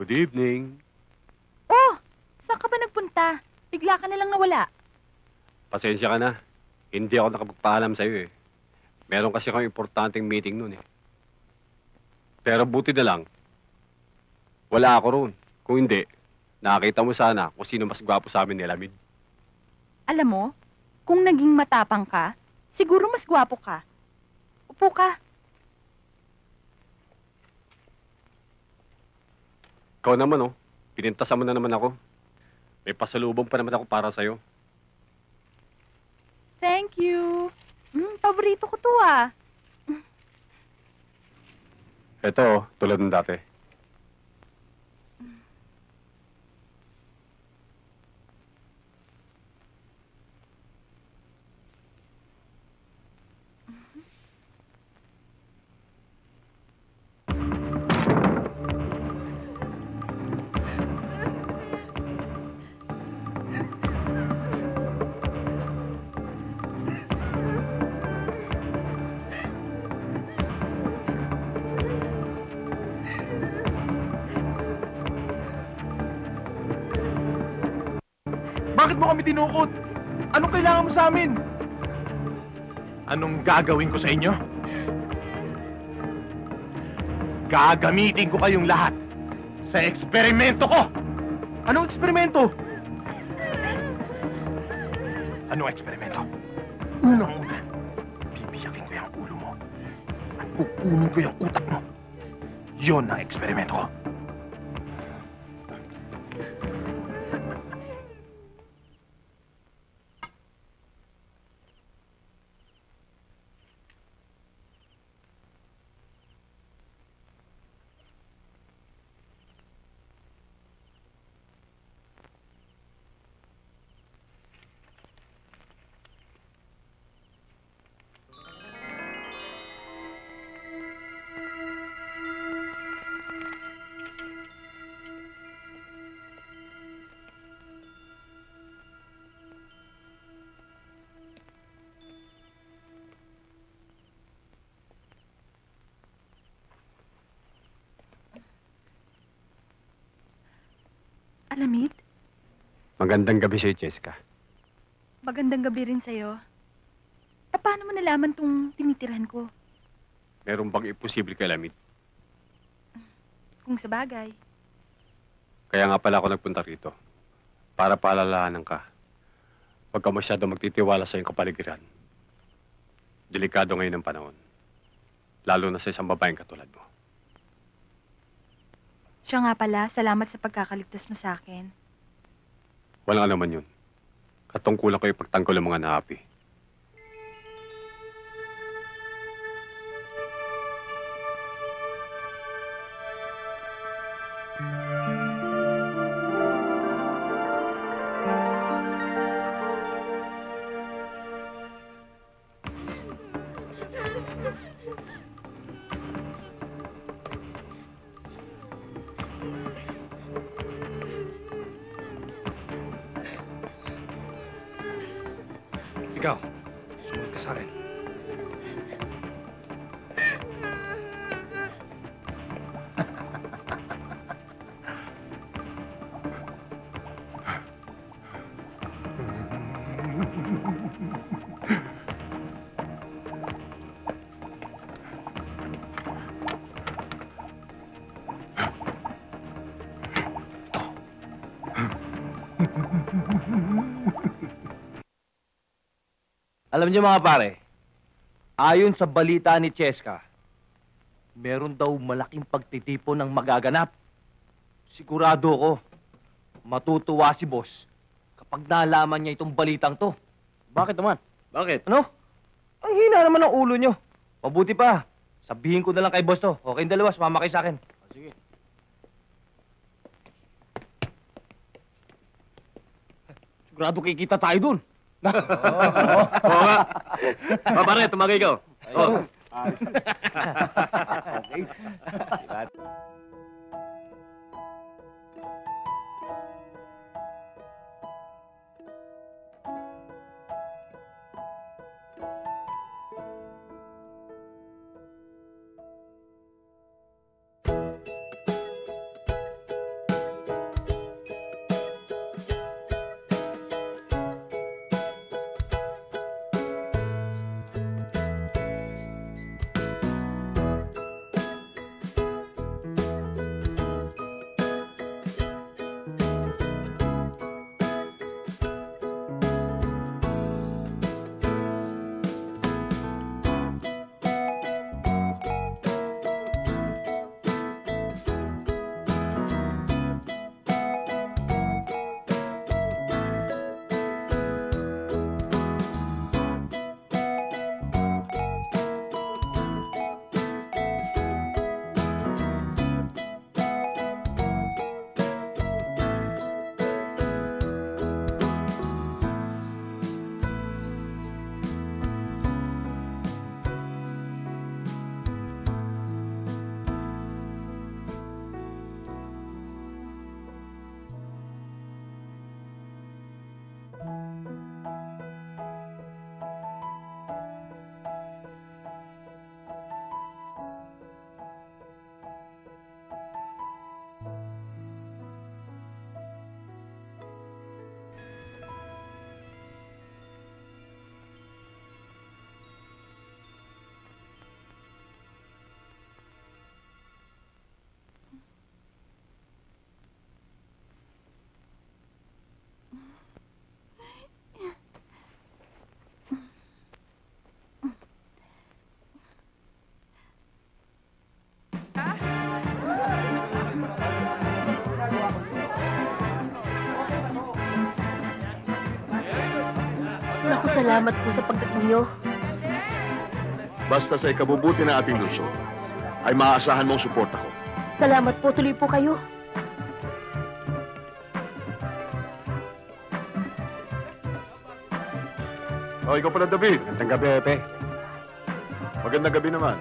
B: Good evening.
C: Oh, saan ka ba nagpunta? Bigla ka na lang nawala.
B: Pasensya ka na. Hindi ako nakapagpaalam sa'yo Meron kasi kang importanteng meeting nun Pero buti na lang, Wala ako roon. Kung hindi, nakakita mo sana kung sino mas gwapo sa amin ni Alamid.
C: Alam mo, kung naging matapang ka, siguro mas gwapo ka. Upo ka.
B: Ikaw naman, oh. Pinintasan mo na naman ako. May pasalubong pa naman ako para sa'yo.
C: Thank you. Paborito ko to ah.
B: Ito, oh, tulad ng dati.
A: Bakit mo kami tinukot? Anong kailangan mo sa amin? Anong gagawin ko sa inyo? Gagamitin ko kayong lahat sa eksperimento ko! Anong eksperimento? Anong eksperimento? Unang-una, bibiyakin ko yung ulo mo at kukunin ko yung utak mo. Yon ang eksperimento ko.
C: Alamid,
B: Magandang gabi sa'yo, Jessica.
C: magandang gabi rin sa'yo. Paano mo nalaman tong tinitirhan ko?
B: Meron bang imposible kay Alamid?
C: Kung sa bagay.
B: Kaya nga pala ako nagpunta rito. Para paalalahanan ka. Huwag ka masyado magtitiwala sa iyong kapaligiran. Delikado ngayon ang panahon. Lalo na sa isang babaeng katulad mo.
C: Siya nga pala, salamat sa pagkakaligtas mo sa akin.
B: Walang alaman yun. Katungkulan ko yung pagtanggol ng mga naapi.
J: Ikaw, sumunod ka sa akin.
G: Alam niyo mga pare, ayon sa balita ni Cheska, meron daw malaking pagtitipon ng magaganap. Sigurado ko, matutuwa si boss kapag nalaman niya itong balitang to. Bakit naman? Bakit? Ano? Ang hina naman ng ulo niyo. Mabuti pa, sabihin ko na lang kay boss to. Okay, dalawa, sumama kayo sa akin. Sige. Sigurado kikita tayo dun. Oo nga. Pare, tumagay ka. Oh. Okay.
H: Naku, salamat po sa pagdating niyo.
A: Basta sa ikabubuti ng ating lungsod, ay maaasahan mong suporta ko.
H: Salamat po, tuloy po kayo.
A: O, ikaw pala, David.
B: Magandang gabi, Epe.
A: Magandang gabi naman.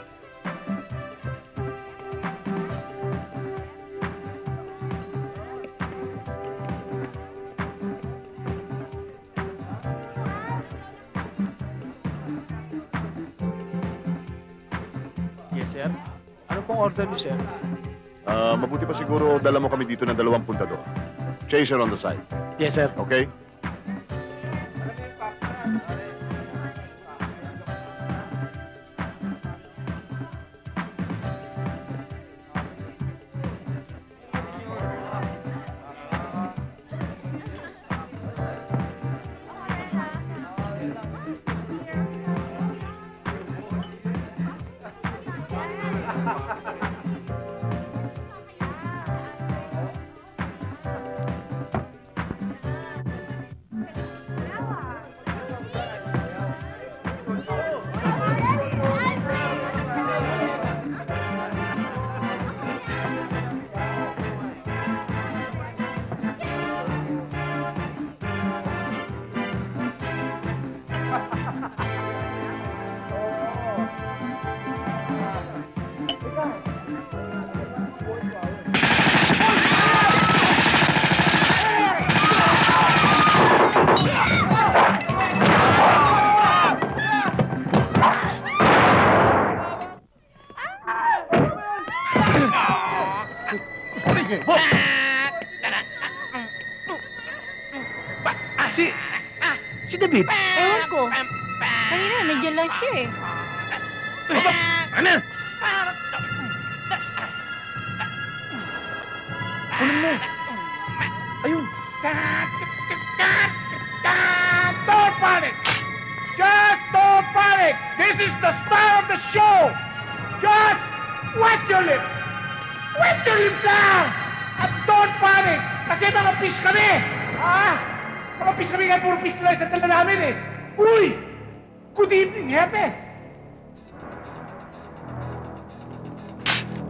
D: Yes, sir. Ano pong order niyo, sir?
A: Mabuti pa siguro dala mo kami dito ng 2 pundador. Chaser on the side.
D: Yes, sir.
A: Okay?
J: Si David.
M: Ewan ko. Kanina, nandiyan lang siya eh.
J: Ano? Kunin mo. Ayun.
D: Don't panic! Just don't panic! This is the star of the show! Just wet your lips! Wet your lips lang! At don't panic! Kasi mga fish kami! Ha? Mga fish kami nga, puro fish na lang sa tala namin eh! Uy! Good evening, Hepe!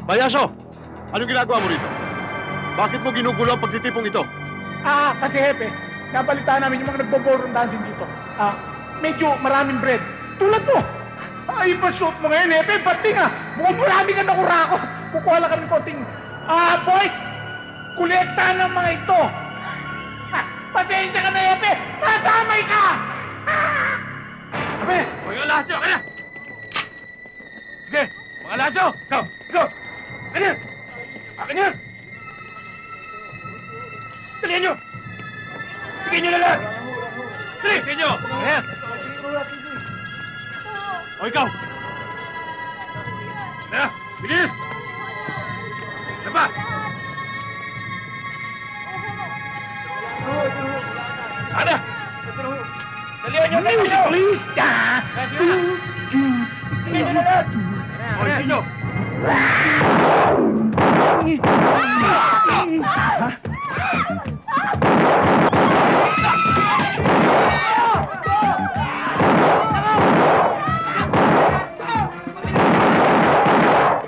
A: Payaso! Anong ginagawa mo rito? Bakit mo ginugulo ang pagtitipong ito?
D: Kasi Hepe, nabalitaan namin yung mga nagbo-ballroom dancing dito. Medyo maraming bread. Tulad mo! Ay, pasuot mo ngayon, Hepe. Ba't nga? Mukhang marami ka nakurako. Kukuha lang kami konting... boys! Kulekta ng mga ito. Pasensya ka na, Hepe. Nadamay ka! Hepe! Mga laso ka na! Sige, mga laso! Go! Go! Akin yan! Akin yan! Dalihan nyo! Bigyan nyo na lahat! Dali! Bigyan nyo! Ayan! O ikaw! Na! Bilis! Ano pa? Ana! Dalihan nyo! Dalihan nyo! Please! Bigyan nyo na lahat! O, bigyan nyo!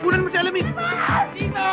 D: Kunan mo si Alamin! Dito!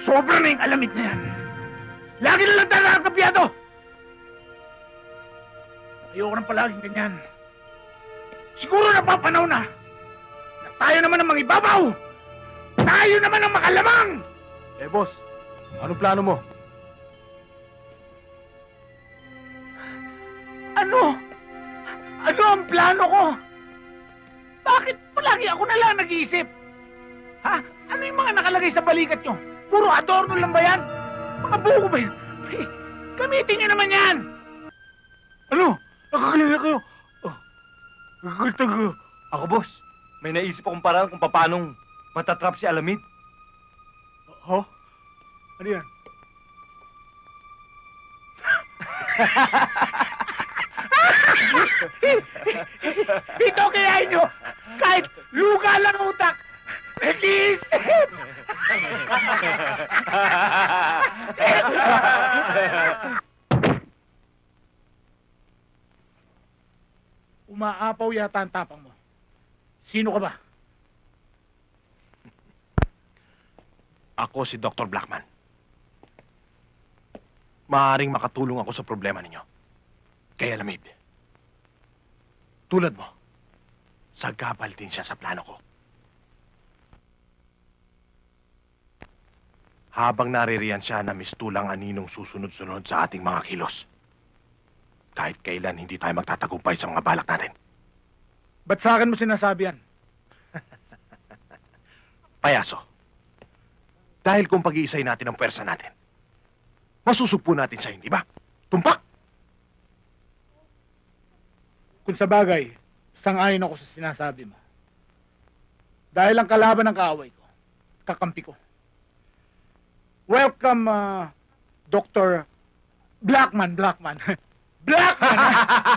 D: Sobra na yung alamid na yan. Lagi na lang tayo nakakapiyado! Ayoko nang palaging ganyan. Siguro napapanaw na tayo naman ang mangibabaw! Tayo naman ang makalamang!
K: Eh, boss, ano plano mo?
D: Ano? Ano ang plano ko? Bakit palagi ako na lang nag-iisip? Ha? Ano yung mga nakalagay sa balikat nyo? Puro adorno lang ba yan? Mga buko ba yan? Eh, gamitin nyo naman yan! Ano? Nakakalinga kayo? Oh, nakakalita kayo.
G: Ako, boss, may naisip akong paraan kung paanong matatrap si Alamid.
D: Oh? Ano yan? Ito kaya nyo! Kahit luga lang ang utak! Nag-iisip! Umaapaw yata ang tapang mo. Sino ka ba?
A: Ako si Dr. Blackman. Maaaring makatulong ako sa problema ninyo. Kay Alamid. Tulad mo, sagabal din siya sa plano ko. Habang naririyan siya na mistulang aninong susunod-sunod sa ating mga kilos. Kahit kailan hindi tayo magtatagumpay sa mga balak natin.
D: Ba't sa akin mo sinasabi yan?
A: Payaso. Dahil kung pag-iisay natin ang pwersa natin, masusupo natin siya, hindi ba? Tumpak!
D: Kung sa bagay, sang-ayon ako sa sinasabi mo. Dahil ang kalaban ng kaaway ko, kakampi ko. Welcome, Dr. Blackman. Blackman!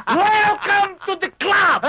D: Welcome to the club!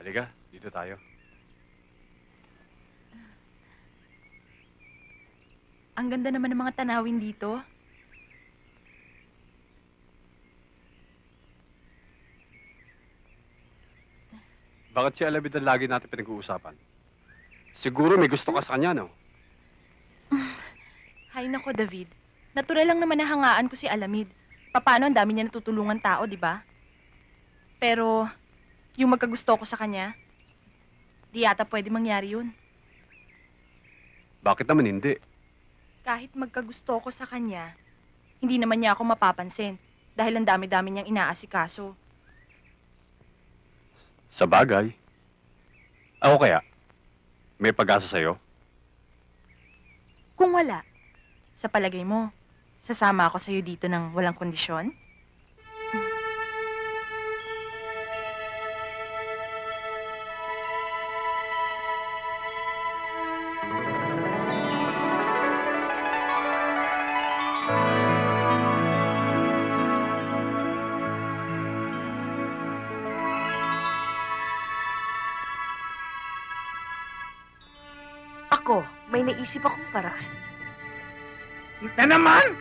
B: Halika, dito tayo.
C: Ang ganda naman ng mga tanawin dito.
B: Bakit si Alamid ang lagi natin pinag-uusapan? Siguro may gusto ka sa kanya, no?
C: Hay nako, David. Natural lang naman na hangaan ko si Alamid. Paano ang dami niya natutulungan tao, di ba? Pero, yung magkagusto ko sa kanya, di yata pwede mangyari yun.
B: Bakit naman hindi?
C: Kahit magkagusto ko sa kanya, hindi naman niya ako mapapansin dahil ang dami-dami niyang inaasikaso.
B: Sa bagay. Ako kaya, may pag-asa sa'yo?
C: Kung wala, sa palagay mo, sasama ako sa'yo dito ng walang kondisyon?
H: Ako, may naisip akong paraan.
D: Na naman?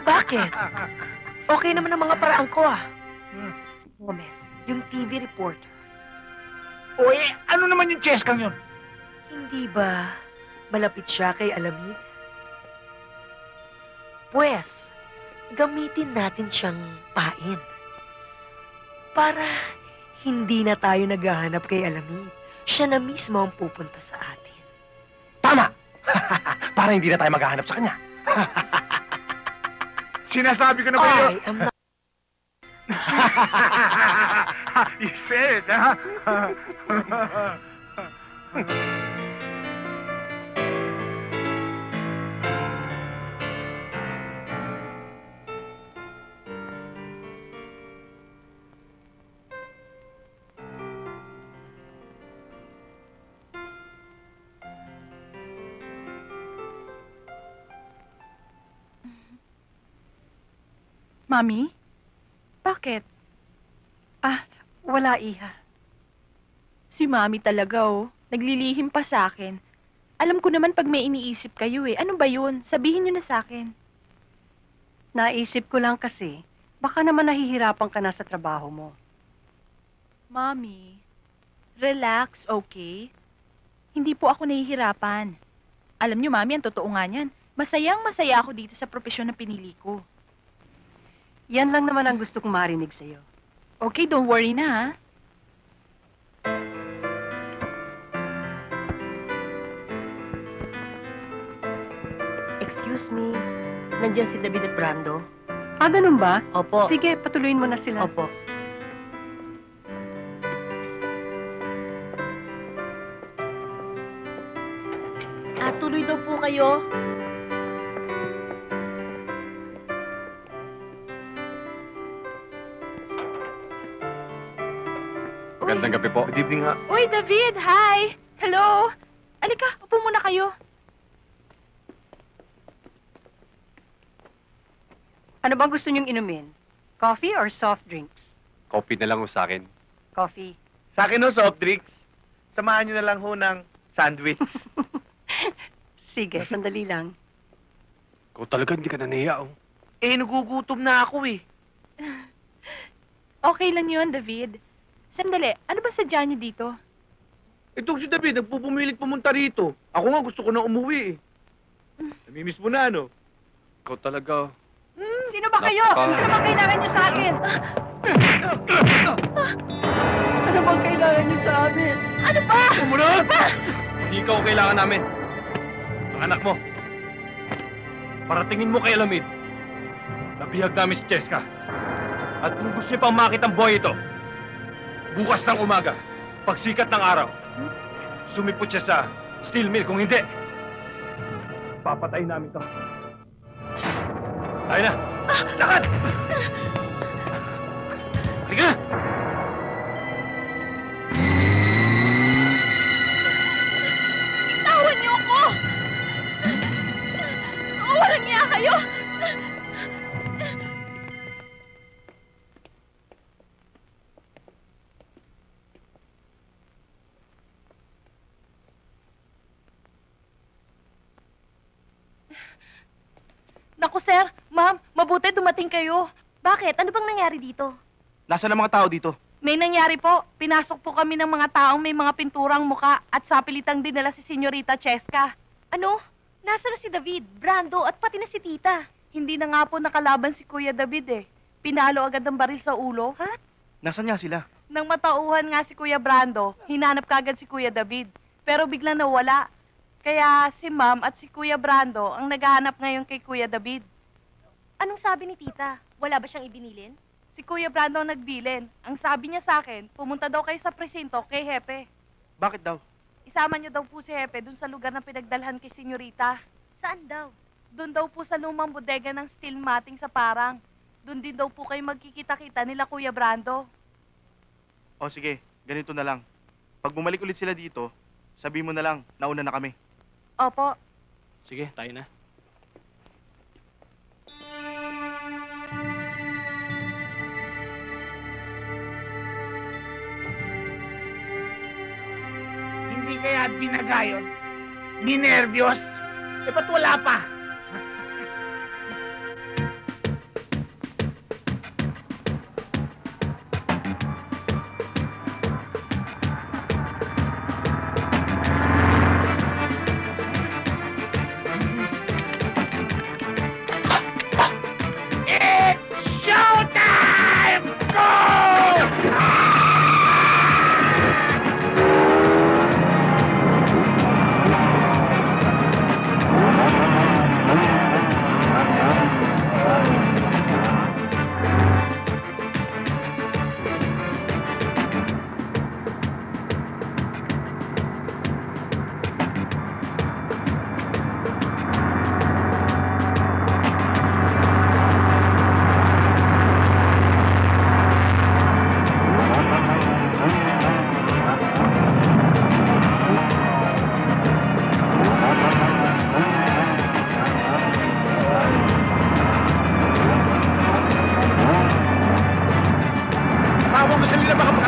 H: Bakit? Okay naman ang mga paraan ko, ah. Gomez, yung TV reporter.
D: O ano naman yung cheskang yun?
H: Hindi ba malapit siya kay Alamid? Pues, gamitin natin siyang pain. Para hindi na tayo naghahanap kay Alamid. Siya na mismo ang pupunta sa atin.
A: Tama! Para hindi na tayo maghahanap sa kanya.
D: Sinasabi ko na ba yun?
H: I am not...
D: You said it, ha?
C: Mami? Bakit?
H: Wala, Iha.
C: Si Mami talaga, oh. Naglilihim pa sa akin. Alam ko naman pag may iniisip kayo eh. Ano ba yun? Sabihin niyo na sa akin.
H: Naisip ko lang kasi, baka naman nahihirapan ka na sa trabaho mo.
C: Mami, relax, okay? Hindi po ako nahihirapan. Alam niyo, Mami, ang totoo nga niyan. Masayang masaya ako dito sa propesyon na pinili ko.
H: Yan lang naman ang gusto kong marinig sa'yo.
C: Okay, don't worry na, ha?
H: Excuse me, nandiyan si David at Brando?
N: Ganun ba?
H: Opo.
N: Sige, patuloyin mo na sila.
H: Opo. Tuloy daw po kayo.
B: Magandang gabi po.
A: Good evening, ha?
C: Uy, David! Hi! Hello! Alika, upo muna kayo.
N: Ano bang gusto niyong inumin? Coffee or soft drinks?
B: Coffee na lang ho sa akin.
N: Coffee.
J: Sa akin ho, soft drinks. Samahan nyo na lang ho ng sandwich.
N: Sige, sandali lang.
B: Ikaw talaga hindi ka nanahiya, oh.
J: Nagugutom na ako eh.
C: Okay lang yun, David. Sandali, ano ba sadya niyo dito?
J: Itong si David, nagpupumilit pumunta rito. Ako nga gusto ko na umuwi eh. Namimiss mo na, ano?
B: Ikaw talaga, oh.
N: Sino ba kayo?
B: Napaka-
N: Ano bang kailangan niyo sa akin? Ano bang kailangan niyo sa amin? Ano ba?
J: Sumunod! Hindi ikaw ang kailangan namin. Ang anak mo. Paratingin mo kay Alamid. Nabihag namin si Cheska. At kung gusto niyo pang makita ang buhay ito, bukas ng umaga, pagsikat ng araw, sumipot siya sa steel mill. Kung hindi, papatayin namin to. Tayo na! Lakad! Halika na!
C: Tawan niyo ako! Walang niya kayo! Naku, sir. Ma'am, mabuti dumating kayo. Bakit? Ano bang nangyari dito?
O: Nasaan ang mga tao dito?
C: May nangyari po. Pinasok po kami ng mga taong may mga pinturang muka at sapilitang dinala si Senyorita Cheska. Ano? Nasaan na si David, Brando at pati na si Tita? Hindi na nga po nakalaban si Kuya David eh. Pinalo agad ang baril sa ulo. Ha?
O: Nasaan nga sila?
C: Nang matauhan nga si Kuya Brando, hinanap kagad si Kuya David. Pero biglang nawala. Kaya si Ma'am at si Kuya Brando ang naghahanap ngayon kay Kuya David.
P: Anong sabi ni Tita? Wala ba siyang ibinilin?
C: Si Kuya Brando ang nagbilin. Ang sabi niya sa akin, pumunta daw kayo sa presinto kay Hepe.
O: Bakit daw?
C: Isama niyo daw po si Hepe dun sa lugar na pinagdalhan kay Senyorita.
P: Saan daw?
C: Doon daw po sa lumang bodega ng steel matting sa Parang. Doon din daw po kayo magkikita-kita nila Kuya Brando.
O: O sige, ganito na lang. Pag bumalik ulit sila dito, sabihin mo na lang, nauna na kami.
C: Opo.
G: Sige, tayo na.
D: Hindi kaya binagayon? Ninervyos? Ba't wala pa?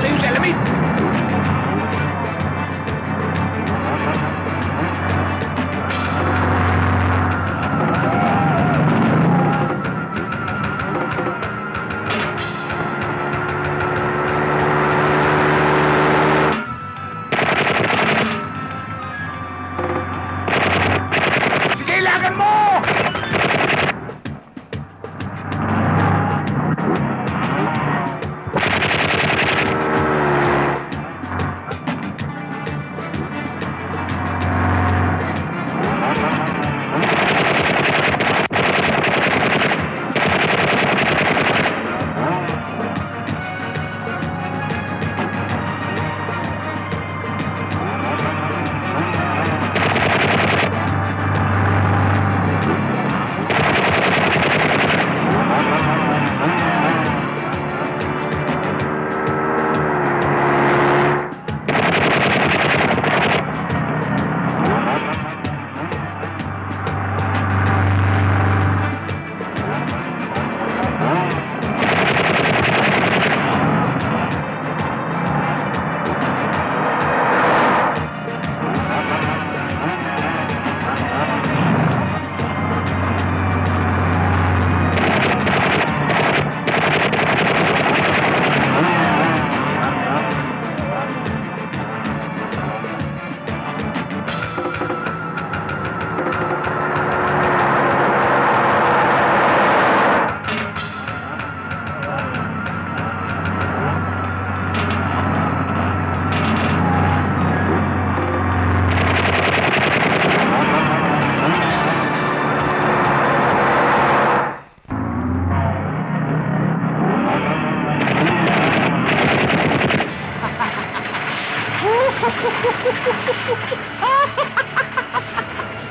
J: Malayo sa alamid! Sige, lagan mo!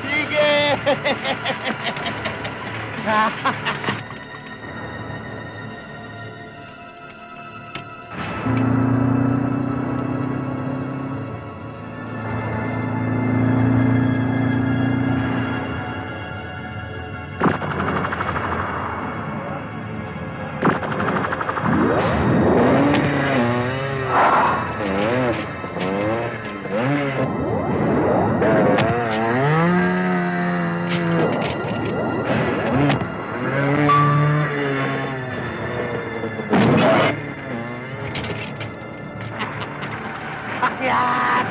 J: Sige! Akyat!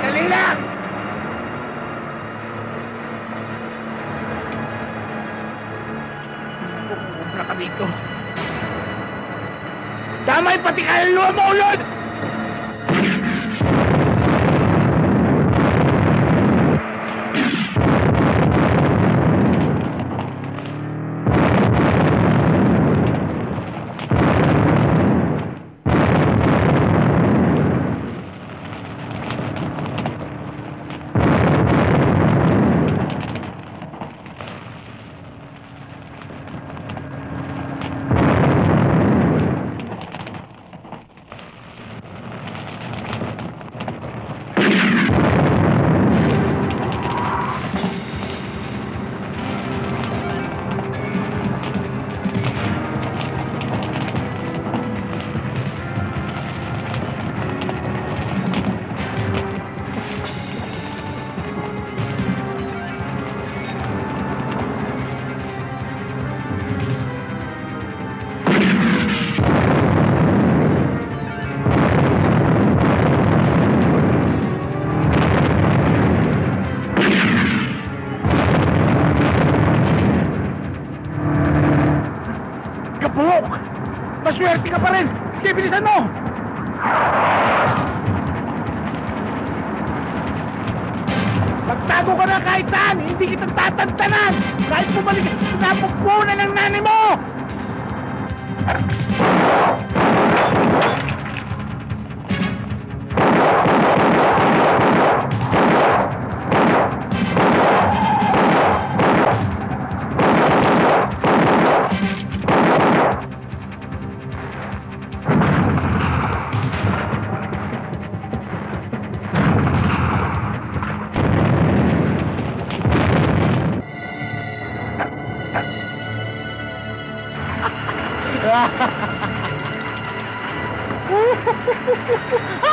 J: Dali lang! Pupunta ka dito. Damay pati kaluluwa mo, ulod! Maswerte ka pa rin! Sige, bilisan mo! Magtago ka na kahit saan! Hindi kita tatantanan! Kahit bumalik ka sa napagpunan ng nanay mo!
C: Alamid!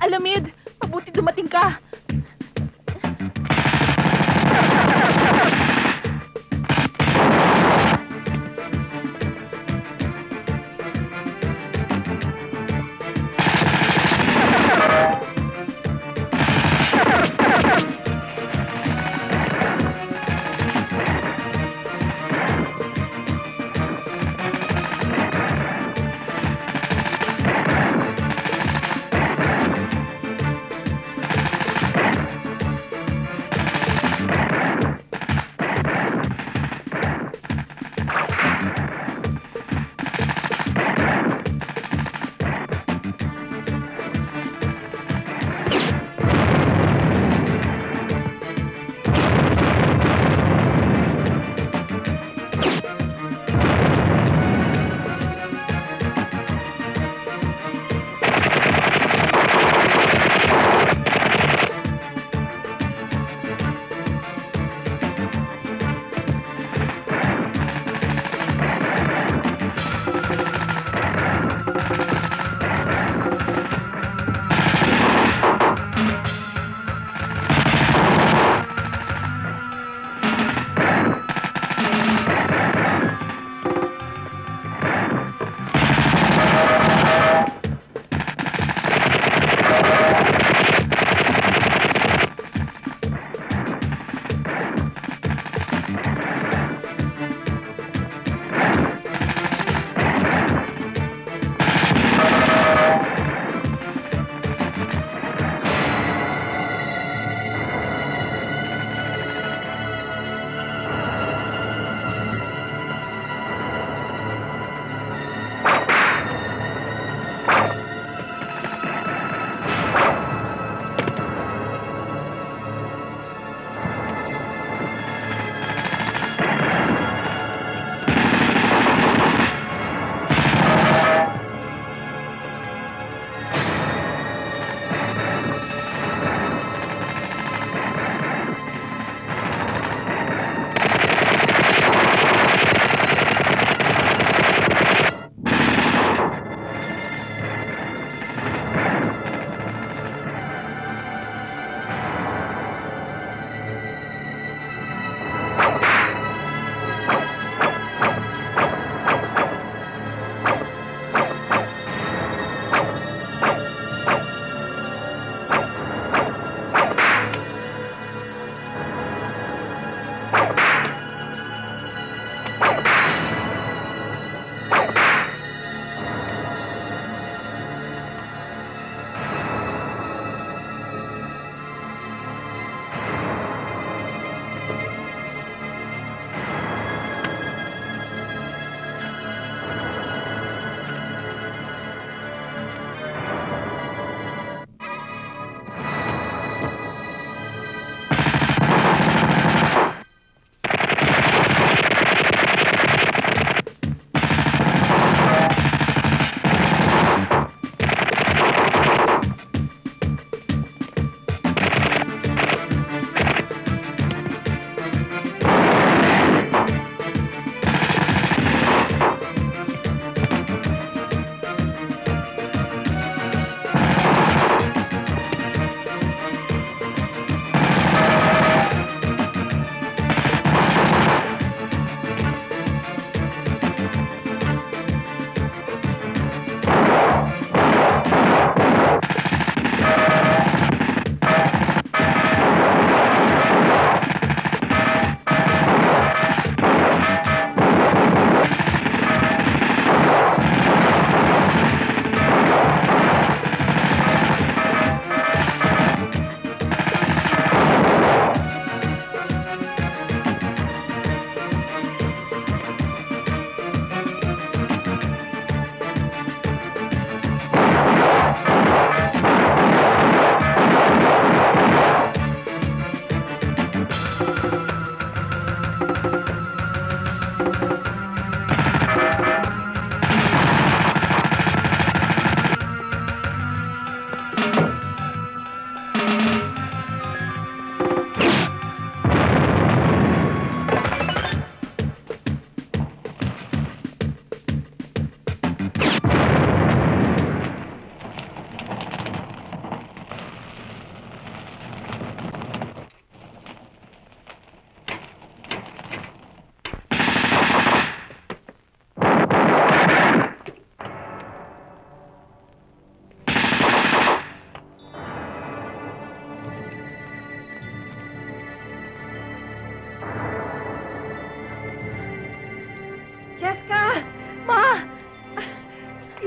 C: Alamid! Mabuti dumating ka!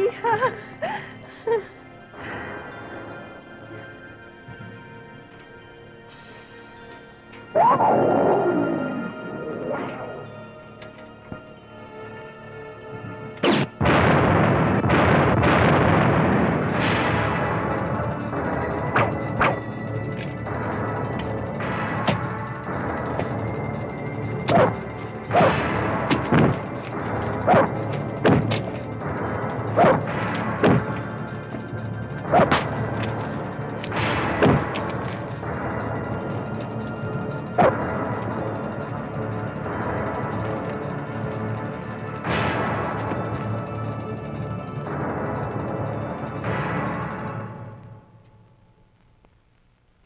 C: Iha.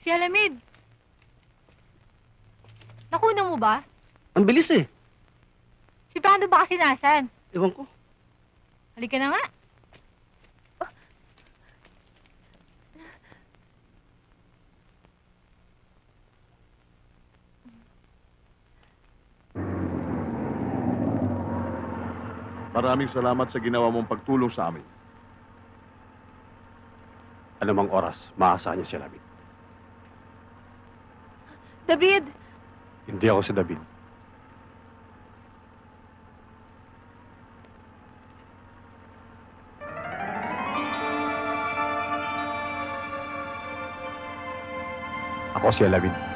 M: Si Alamid. Nakuna mo ba?
Q: Ang bilis eh.
M: Si Brando ba kasi nasan?
Q: Ewan ko.
M: Halika na nga.
K: Maraming salamat sa ginawa mong pagtulong sa amin.
B: Anumang oras, maasahan niya si Alamid.
C: David!
B: Hindi ako si David. Ako si Alamid.